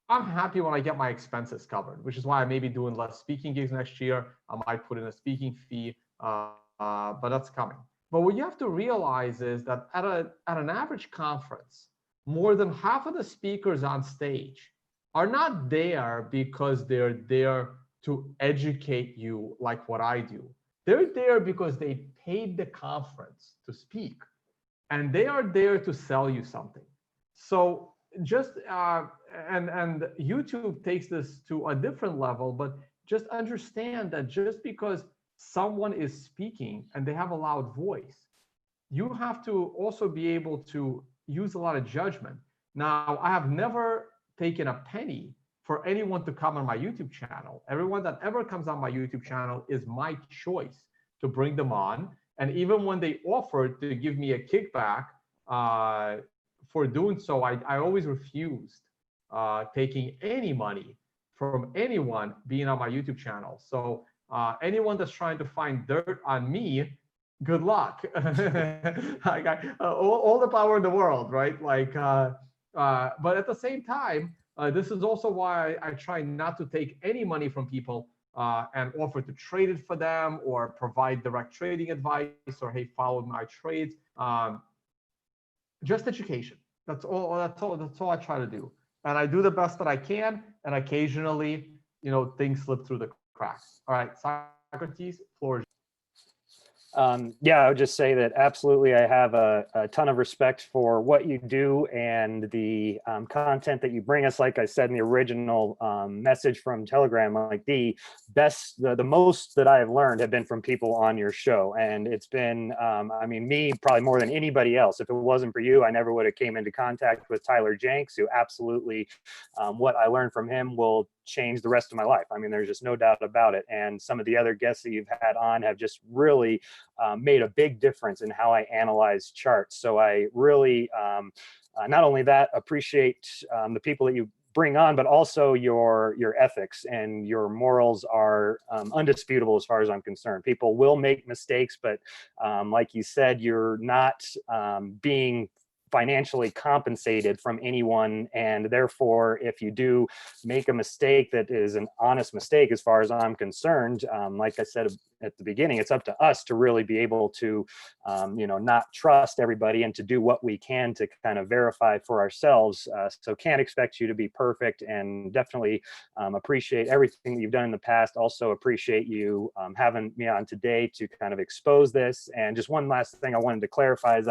happy when I get my expenses covered, which is why I may be doing less speaking gigs next year. I might put in a speaking fee, but that's coming. But what you have to realize is that at an average conference, more than half of the speakers on stage are not there because they're there to educate you like what I do. They're there because they paid the conference to speak, and they are there to sell you something. So just and YouTube takes this to a different level, but just understand that just because someone is speaking and they have a loud voice, you have to also be able to use a lot of judgment. Now, I have never taken a penny for anyone to come on my YouTube channel. Everyone that ever comes on my YouTube channel is my choice to bring them on. And even when they offered to give me a kickback for doing so, I always refused taking any money from anyone being on my YouTube channel. So anyone that's trying to find dirt on me, good luck. I got all the power in the world, right? Like, but at the same time, this is also why I try not to take any money from people and offer to trade it for them or provide direct trading advice or, hey, follow my trades. Just education. That's all I try to do. And I do the best that I can. And occasionally, things slip through the cracks. All right, Socrates, floor is yeah, I would just say that absolutely I have a ton of respect for what you do and the content that you bring us. Like I said in the original message from Telegram, like the most that I have learned have been from people on your show. And it's been, I mean, me probably more than anybody else. If it wasn't for you, I never would have came into contact with Tyler Jenks, who absolutely, what I learned from him will change the rest of my life. I mean, there's just no doubt about it. And some of the other guests that you've had on have just really made a big difference in how I analyze charts. So I really, not only that, appreciate the people that you bring on, but also your ethics and your morals are undisputable as far as I'm concerned. People will make mistakes, but like you said, you're not being financially compensated from anyone, and therefore if you do make a mistake that is an honest mistake as far as I'm concerned, like I said at the beginning, it's up to us to really be able to not trust everybody and to do what we can to kind of verify for ourselves. So can't expect you to be perfect, and definitely appreciate everything that you've done in the past. Also appreciate you having me on today to kind of expose this. And just one last thing I wanted to clarify is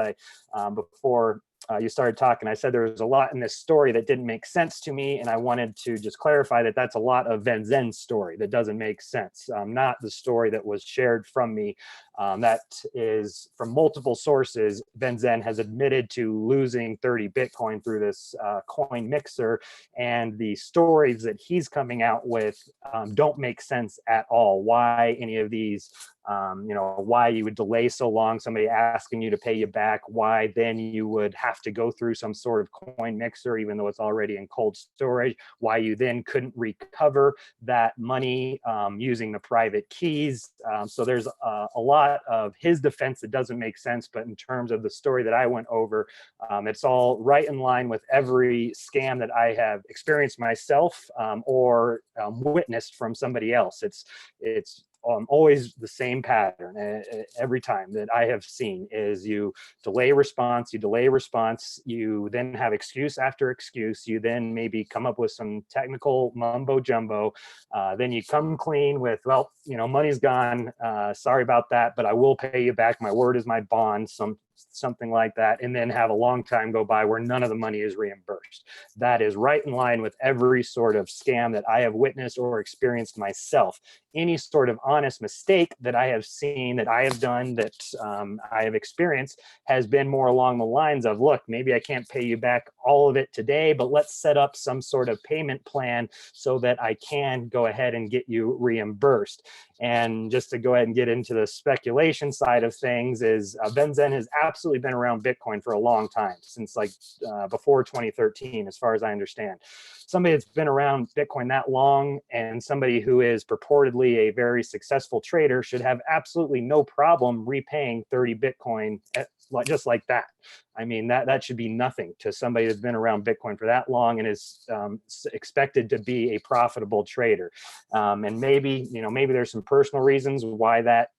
before you started talking, I said there was a lot in this story that didn't make sense to me, and I wanted to just clarify that that's a lot of Venzen's story that doesn't make sense, not the story that was shared from me. That is from multiple sources. Venzen has admitted to losing 30 Bitcoin through this coin mixer, and the stories that he's coming out with don't make sense at all. Why any of these you know, why you would delay so long, somebody asking you to pay you back, why then you would have to go through some sort of coin mixer, even though it's already in cold storage, why you then couldn't recover that money using the private keys. So there's a lot of his defense that doesn't make sense, but in terms of the story that I went over, it's all right in line with every scam that I have experienced myself or witnessed from somebody else. It's always the same pattern every time that I have seen is you delay response, you then have excuse after excuse, you then maybe come up with some technical mumbo jumbo, then you come clean with, well, you know, money's gone, sorry about that, but I will pay you back, my word is my bond, something like that, and then have a long time go by where none of the money is reimbursed. That is right in line with every sort of scam that I have witnessed or experienced myself. Any sort of honest mistake that I have seen, that I have done, that I have experienced has been more along the lines of, look, maybe I can't pay you back all of it today, but let's set up some sort of payment plan so that I can go ahead and get you reimbursed. And just to go ahead and get into the speculation side of things is Venzen has absolutely been around Bitcoin for a long time, since like before 2013, as far as I understand. Somebody that's been around Bitcoin that long and somebody who is purportedly a very successful trader should have absolutely no problem repaying 30 Bitcoin just like that. I mean, that should be nothing to somebody that's been around Bitcoin for that long and is expected to be a profitable trader. And maybe, you know, maybe there's some personal reasons why that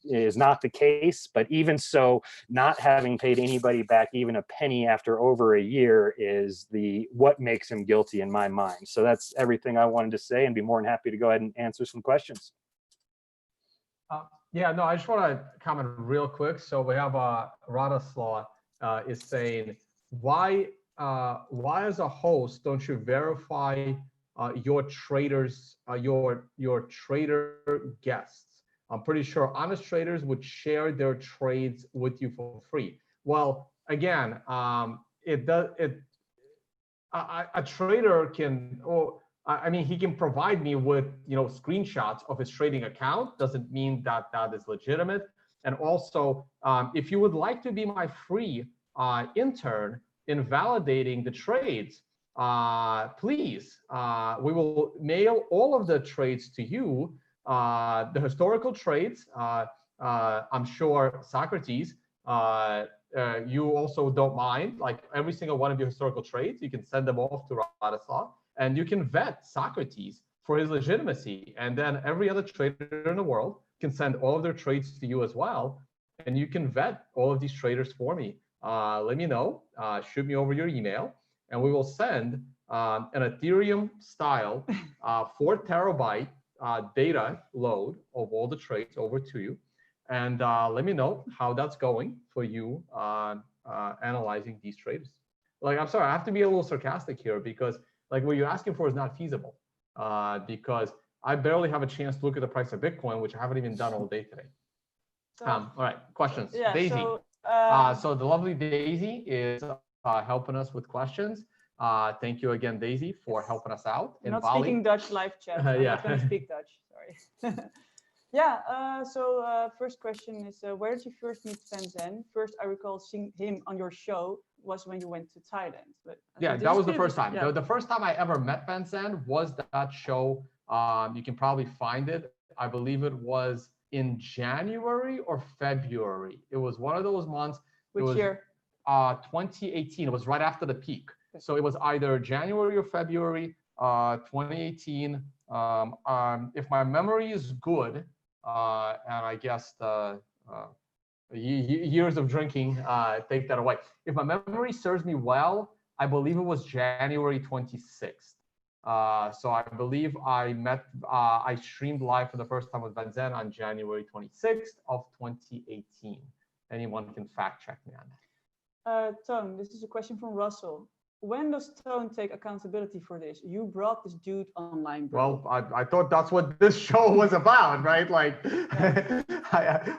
is not the case, but even so, not having paid anybody back even a penny after over a year is what makes him guilty in my mind. So that's everything I wanted to say, and be more than happy to go ahead and answer some questions. Yeah, no, I just want to comment real quick. So we have Radaslaw is saying, why as a host don't you verify your traders, your trader guests? I'm pretty sure honest traders would share their trades with you for free. Well, again, a trader can, I mean, he can provide me with, you know, screenshots of his trading account. Doesn't mean that that is legitimate. And also, if you would like to be my free intern in validating the trades, please, we will mail all of the trades to you. The historical trades, I'm sure Socrates, you also don't mind, like every single one of your historical trades, you can send them off to Radaslaw, and you can vet Socrates for his legitimacy. And then every other trader in the world can send all of their trades to you as well, and you can vet all of these traders for me. Let me know, shoot me over your email, and we will send an Ethereum style 4 terabyte data load of all the trades over to you, and let me know how that's going for you analyzing these trades. Like, I'm sorry, I have to be a little sarcastic here, because like what you're asking for is not feasible, because I barely have a chance to look at the price of Bitcoin, which I haven't even done all day today. So, All right, questions. yeah, Daisy. so, So the lovely Daisy is helping us with questions. Thank you again, Daisy, for helping us out in not Bali. speaking Dutch live chat. I'm Yeah. not going to speak Dutch. Sorry. Yeah. So first question is, where did you first meet Venzen? First, I recall seeing him on your show was when you went to Thailand. But yeah, that was the first time. Yeah. The first time I ever met Venzen was that show. You can probably find it. I believe it was in January or February. It was one of those months. Which year? 2018. It was right after the peak. So it was either January or February 2018. If my memory is good, and I guess the years of drinking take that away. If my memory serves me well, I believe it was January 26th. So I believe I streamed live for the first time with Venzen on January 26th of 2018. Anyone can fact check me on that. Tone, this is a question from Russell. When does Tone take accountability for this? You brought this dude online, bro. Well, I thought that's what this show was about, right? Like,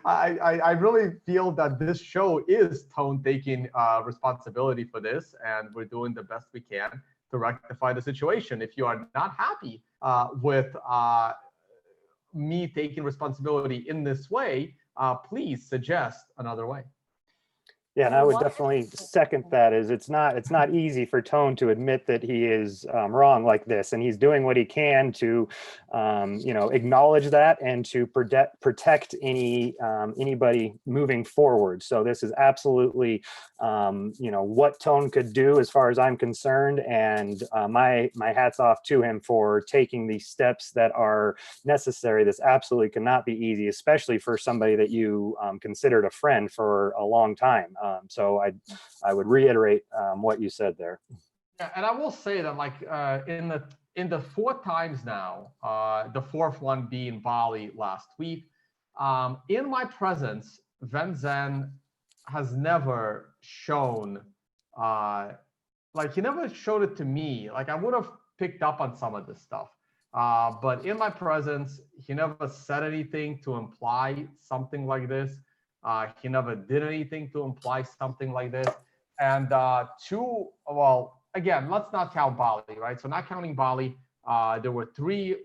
I really feel that this show is Tone taking responsibility for this, and we're doing the best we can to rectify the situation. If you are not happy with me taking responsibility in this way, please suggest another way. Yeah, and I would definitely second that. Is it's not easy for Tone to admit that he is wrong like this, and he's doing what he can to, acknowledge that and to protect anybody moving forward. So this is absolutely, what Tone could do as far as I'm concerned, and my hats off to him for taking the steps that are necessary. This absolutely cannot be easy, especially for somebody that you considered a friend for a long time. So I would reiterate what you said there. Yeah, and I will say that, like, in the 4 times now, the 4th one being Bali last week, in my presence, Venzen has never shown, he never showed it to me. Like, I would have picked up on some of this stuff, but in my presence, he never said anything to imply something like this. He never did anything to imply something like this. And again, let's not count Bali, right? So not counting Bali, there were 3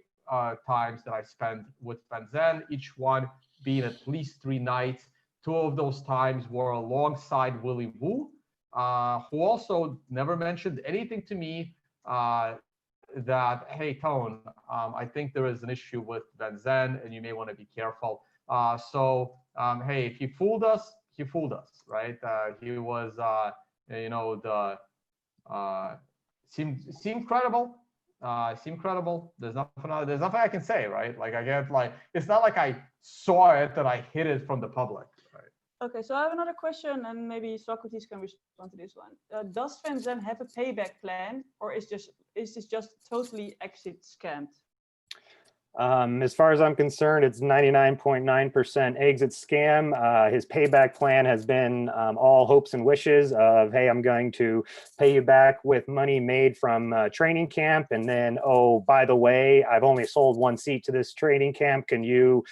times that I spent with Venzen, each one being at least 3 nights. 2 of those times were alongside Willy Woo, who also never mentioned anything to me that, hey, Tone, I think there is an issue with Venzen and you may want to be careful. Hey, if he fooled us, he fooled us, right? He was, seemed credible. Seemed credible. There's nothing I can say, right? Like, I get, like, it's not like I saw it that I hid it from the public, right? Okay, so I have another question, and maybe Socrates can respond to this one. Does Venzen have a payback plan, or is this just totally exit scammed? As far as I'm concerned, it's 99.9% exit scam. His payback plan has been all hopes and wishes of, hey, I'm going to pay you back with money made from training camp. And then, oh, by the way, I've only sold 1 seat to this training camp. Can you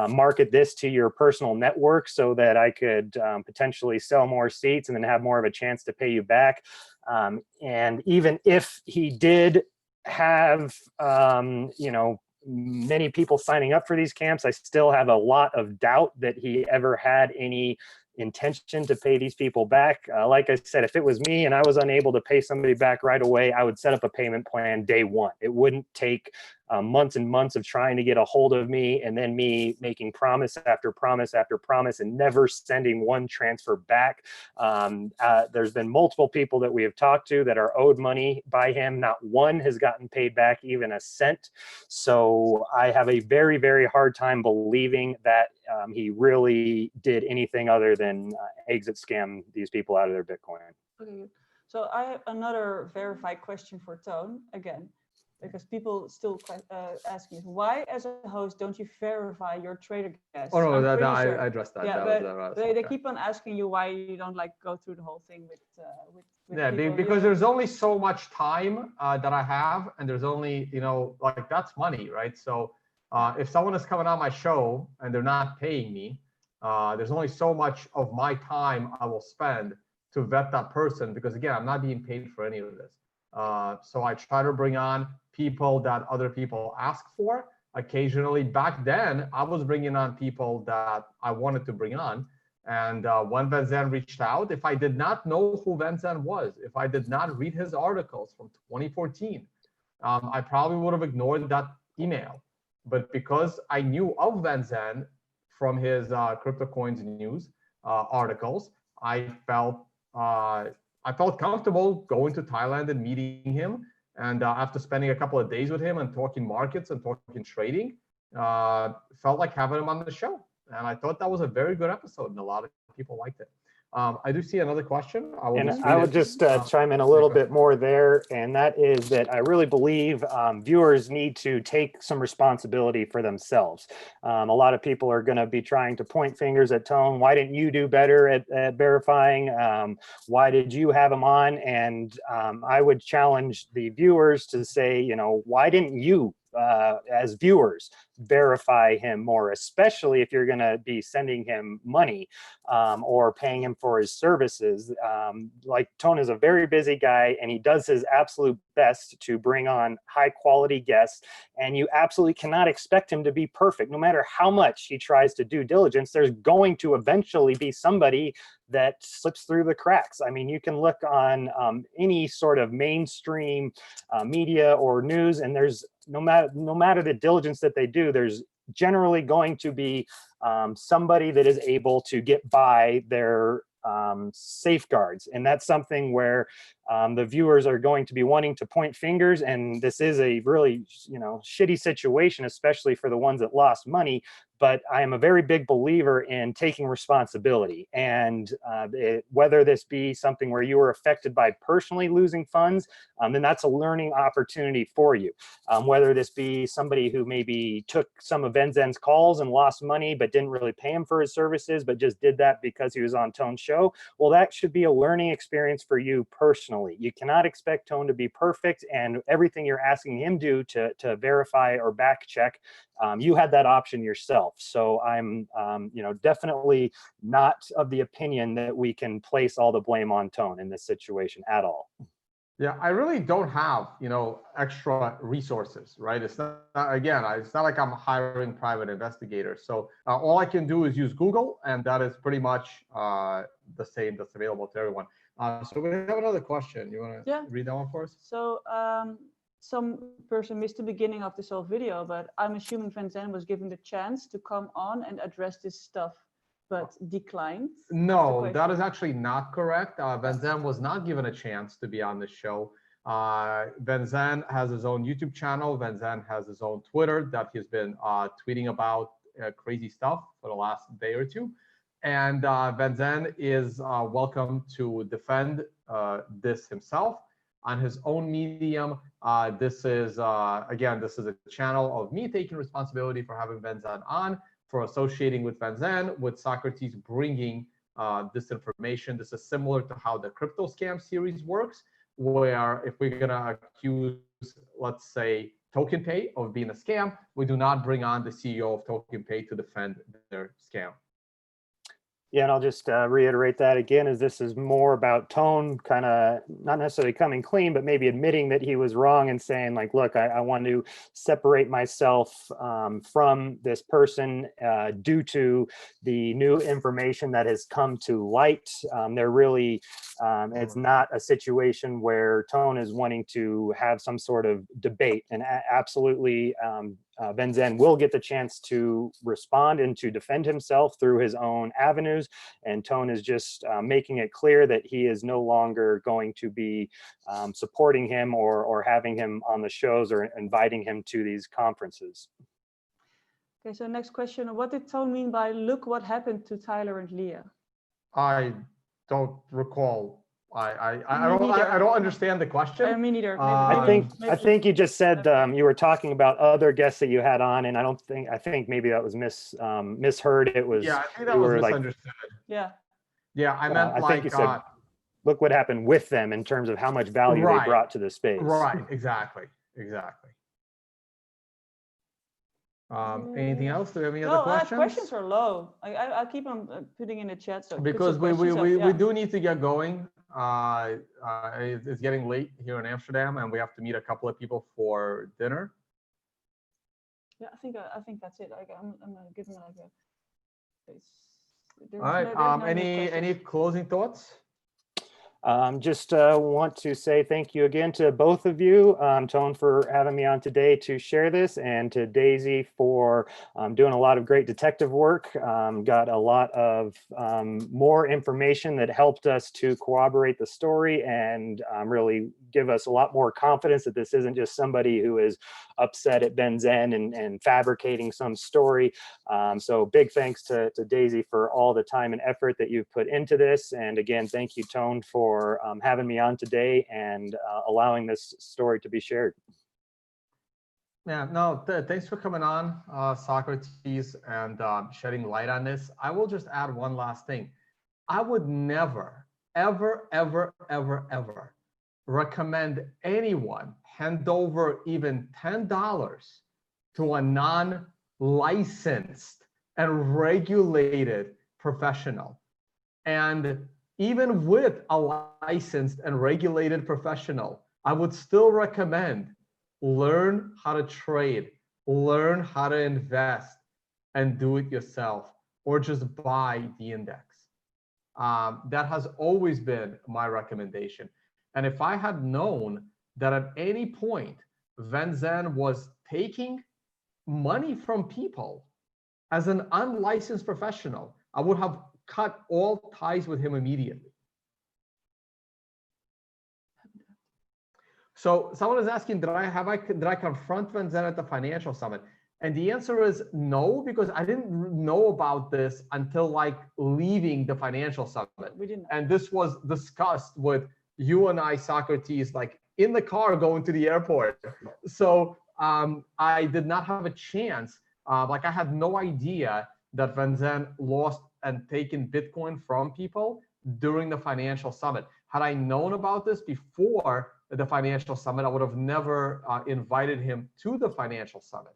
market this to your personal network so that I could potentially sell more seats and then have more of a chance to pay you back? And even if he did have, many people signing up for these camps, I still have a lot of doubt that he ever had any intention to pay these people back. Like I said, if it was me and I was unable to pay somebody back right away, I would set up a payment plan day 1. It wouldn't take months and months of trying to get a hold of me and then me making promise after promise after promise and never sending 1 transfer back. There's been multiple people that we have talked to that are owed money by him. Not 1 has gotten paid back even a cent. So I have a very, very hard time believing that he really did anything other than exit scam these people out of their Bitcoin. Okay, so I have another verified question for Tone again, because people still ask me, why as a host don't you verify your trader guests? Oh no, I addressed that. Yeah, that they keep on asking you why you don't go through the whole thing with yeah, because there's only so much time that I have, and there's only, that's money, right? So if someone is coming on my show and they're not paying me, there's only so much of my time I will spend to vet that person, because again, I'm not being paid for any of this. So I try to bring on people that other people ask for. Occasionally, back then, I was bringing on people that I wanted to bring on. And when Venzen reached out, if I did not know who Venzen was, if I did not read his articles from 2014, I probably would have ignored that email. But because I knew of Venzen from his CryptoCoins news articles, I felt comfortable going to Thailand and meeting him. And after spending a couple of days with him and talking markets and talking trading, felt like having him on the show. And I thought that was a very good episode, and a lot of people liked it. I do see another question. I would just chime in a little bit more there, and that is that I really believe viewers need to take some responsibility for themselves. A lot of people are going to be trying to point fingers at Tone. Why didn't you do better at verifying? Why did you have him on? And I would challenge the viewers to say, why didn't you as viewers, verify him more, especially if you're going to be sending him money or paying him for his services. Like Tone is a very busy guy, and he does his absolute best to bring on high quality guests, and you absolutely cannot expect him to be perfect. No matter how much he tries to do diligence, there's going to eventually be somebody that slips through the cracks. I mean, you can look on any sort of mainstream media or news, and there's no matter the diligence that they do, there's generally going to be somebody that is able to get by their safeguards. And that's something where the viewers are going to be wanting to point fingers. And this is a really, shitty situation, especially for the ones that lost money. But I am a very big believer in taking responsibility. And whether this be something where you were affected by personally losing funds, then that's a learning opportunity for you. Whether this be somebody who maybe took some of Venzen's calls and lost money, but didn't really pay him for his services, but just did that because he was on Tone's show. Well, that should be a learning experience for you personally. You cannot expect Tone to be perfect, and everything you're asking him to verify or back check, you had that option yourself. So I'm, definitely not of the opinion that we can place all the blame on Tone in this situation at all. Yeah, I really don't have, extra resources, right? It's not like I'm hiring private investigators. So all I can do is use Google, and that is pretty much the same that's available to everyone. So we have another question. You want to read that one for us? So some person missed the beginning of this whole video, but I'm assuming Venzen was given the chance to come on and address this stuff, but declined. No, that is actually not correct. Venzen was not given a chance to be on the show. Venzen has his own YouTube channel. Venzen has his own Twitter that he's been tweeting about crazy stuff for the last day or two. And Venzen is welcome to defend this himself on his own medium. This is a channel of me taking responsibility for having Venzen on, for associating with Venzen, with Socrates bringing this information. This is similar to how the CryptoScam series works, where if we're gonna accuse, let's say, TokenPay of being a scam, we do not bring on the CEO of TokenPay to defend their scam. Yeah, and I'll just reiterate that again, as this is more about Tone kind of not necessarily coming clean, but maybe admitting that he was wrong and saying like, look, I want to separate myself from this person due to the new information that has come to light. They're really, it's not a situation where Tone is wanting to have some sort of debate, and absolutely Venzen will get the chance to respond and to defend himself through his own avenues. And Tone is just making it clear that he is no longer going to be supporting him or having him on the shows or inviting him to these conferences. Okay, so next question. What did Tone mean by "look what happened to Tyler and Leah"? I don't recall. I don't understand the question. Me neither. I think you just said you were talking about other guests that you had on, and I think maybe that was misheard. It was, yeah, I think that was misunderstood. Yeah. Yeah, I meant I think you said, look what happened with them in terms of how much value they brought to the space. Right, exactly. Anything else? Do we have any other questions? Questions are low. I keep on putting in the chat. So because we do need to get going. It's getting late here in Amsterdam, and we have to meet a couple of people for dinner. Yeah, I think that's it. I'm gonna give them all right. Any closing thoughts? Just want to say thank you again to both of you, Tone, for having me on today to share this, and to Daisy for doing a lot of great detective work. Got a lot of more information that helped us to corroborate the story and really give us a lot more confidence that this isn't just somebody who is upset at Venzen and fabricating some story. So big thanks to Daisy for all the time and effort that you've put into this. And again, thank you, Tone, for having me on today and allowing this story to be shared. Yeah, no, thanks for coming on, Socrates, and shedding light on this. I will just add one last thing. I would never, ever, ever, ever, ever recommend anyone hand over even $10 to a non-licensed and regulated professional. And even with a licensed and regulated professional, I would still recommend learn how to trade, learn how to invest, and do it yourself, or just buy the index. That has always been my recommendation. And if I had known that at any point Venzen was taking money from people as an unlicensed professional, I would have cut all ties with him immediately. So someone is asking, did I confront Venzen at the financial summit? And the answer is no, because I didn't know about this until like leaving the financial summit. We didn't. And this was discussed with you and I, Socrates, like in the car going to the airport. So I did not have a chance. Like I had no idea that Venzen lost and taken Bitcoin from people during the financial summit. Had I known about this before the financial summit, I would have never invited him to the financial summit.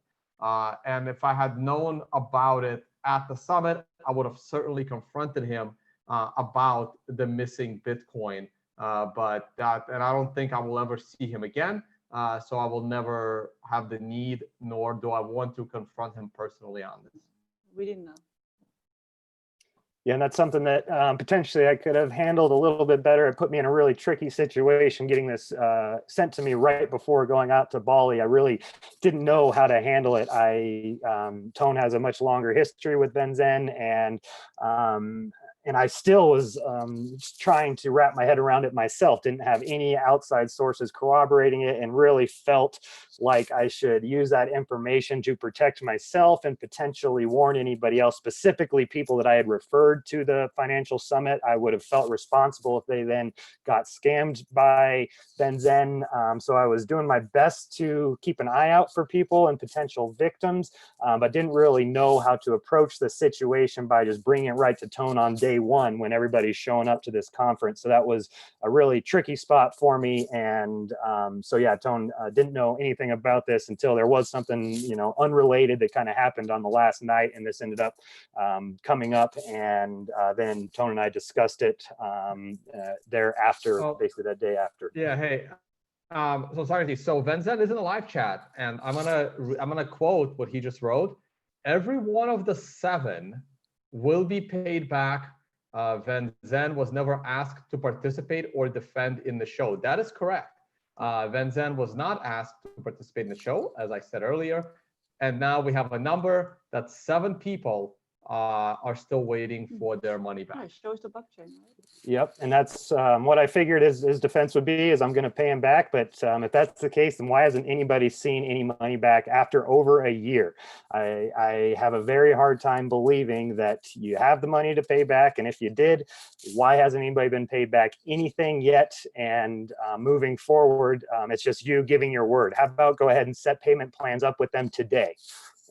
And if I had known about it at the summit, I would have certainly confronted him about the missing Bitcoin. And I don't think I will ever see him again. So I will never have the need, nor do I want to confront him personally on this. We didn't know. Yeah, and that's something that potentially I could have handled a little bit better. It put me in a really tricky situation getting this sent to me right before going out to Bali. I really didn't know how to handle it. Tone has a much longer history with Venzen, and I still was trying to wrap my head around it myself. Didn't have any outside sources corroborating it, and really felt like I should use that information to protect myself and potentially warn anybody else, specifically people that I had referred to the financial summit. I would have felt responsible if they then got scammed by Venzen. So I was doing my best to keep an eye out for people and potential victims, but didn't really know how to approach the situation by just bringing it right to Tone on day one when everybody's showing up to this conference. So that was a really tricky spot for me. And so yeah, Tone didn't know anything about this until there was something, unrelated that kind of happened on the last night, and this ended up coming up, and then Tone and I discussed it thereafter, basically that day after. Yeah, hey, so Socrates, so Venzen is in the live chat, and I'm gonna quote what he just wrote. Every one of the 7 will be paid back. Venzen was never asked to participate or defend in the show. That is correct. Venzen was not asked to participate in the show, as I said earlier. And now we have a number that 7 people are still waiting for their money back. Yeah, it shows the blockchain, right? Yep, and that's what I figured his defense would be, is I'm going to pay him back. But if that's the case, then why hasn't anybody seen any money back after over a year? I have a very hard time believing that you have the money to pay back. And if you did, why hasn't anybody been paid back anything yet? And moving forward, it's just you giving your word. How about go ahead and set payment plans up with them today,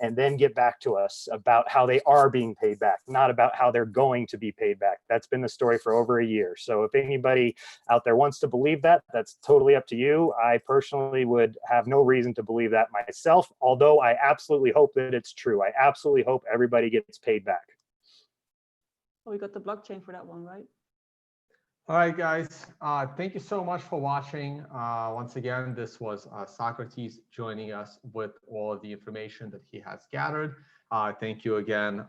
and then get back to us about how they are being paid back, not about how they're going to be paid back. That's been the story for over a year. So if anybody out there wants to believe that, that's totally up to you. I personally would have no reason to believe that myself, although I absolutely hope that it's true. I absolutely hope everybody gets paid back. Well, we got the blockchain for that one, right? All right, guys, thank you so much for watching. Once again, this was Socrates joining us with all of the information that he has gathered. Thank you again,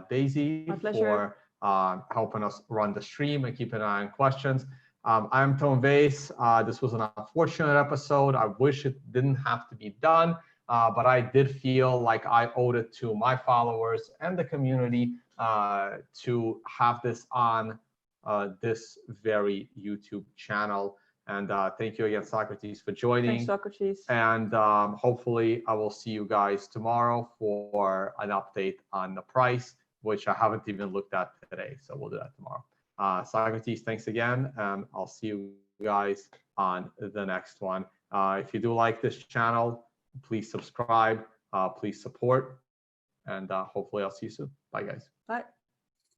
Daisy, for helping us run the stream and keep an eye on questions. I'm Tone Vase. This was an unfortunate episode. I wish it didn't have to be done, but I did feel like I owed it to my followers and the community to have this on this very YouTube channel. And thank you again, Socrates, for joining. Thanks, Socrates. And hopefully I will see you guys tomorrow for an update on the price, which I haven't even looked at today. So we'll do that tomorrow. Socrates, thanks again. And I'll see you guys on the next one. If you do like this channel, please subscribe, please support, and hopefully I'll see you soon. Bye, guys. Bye.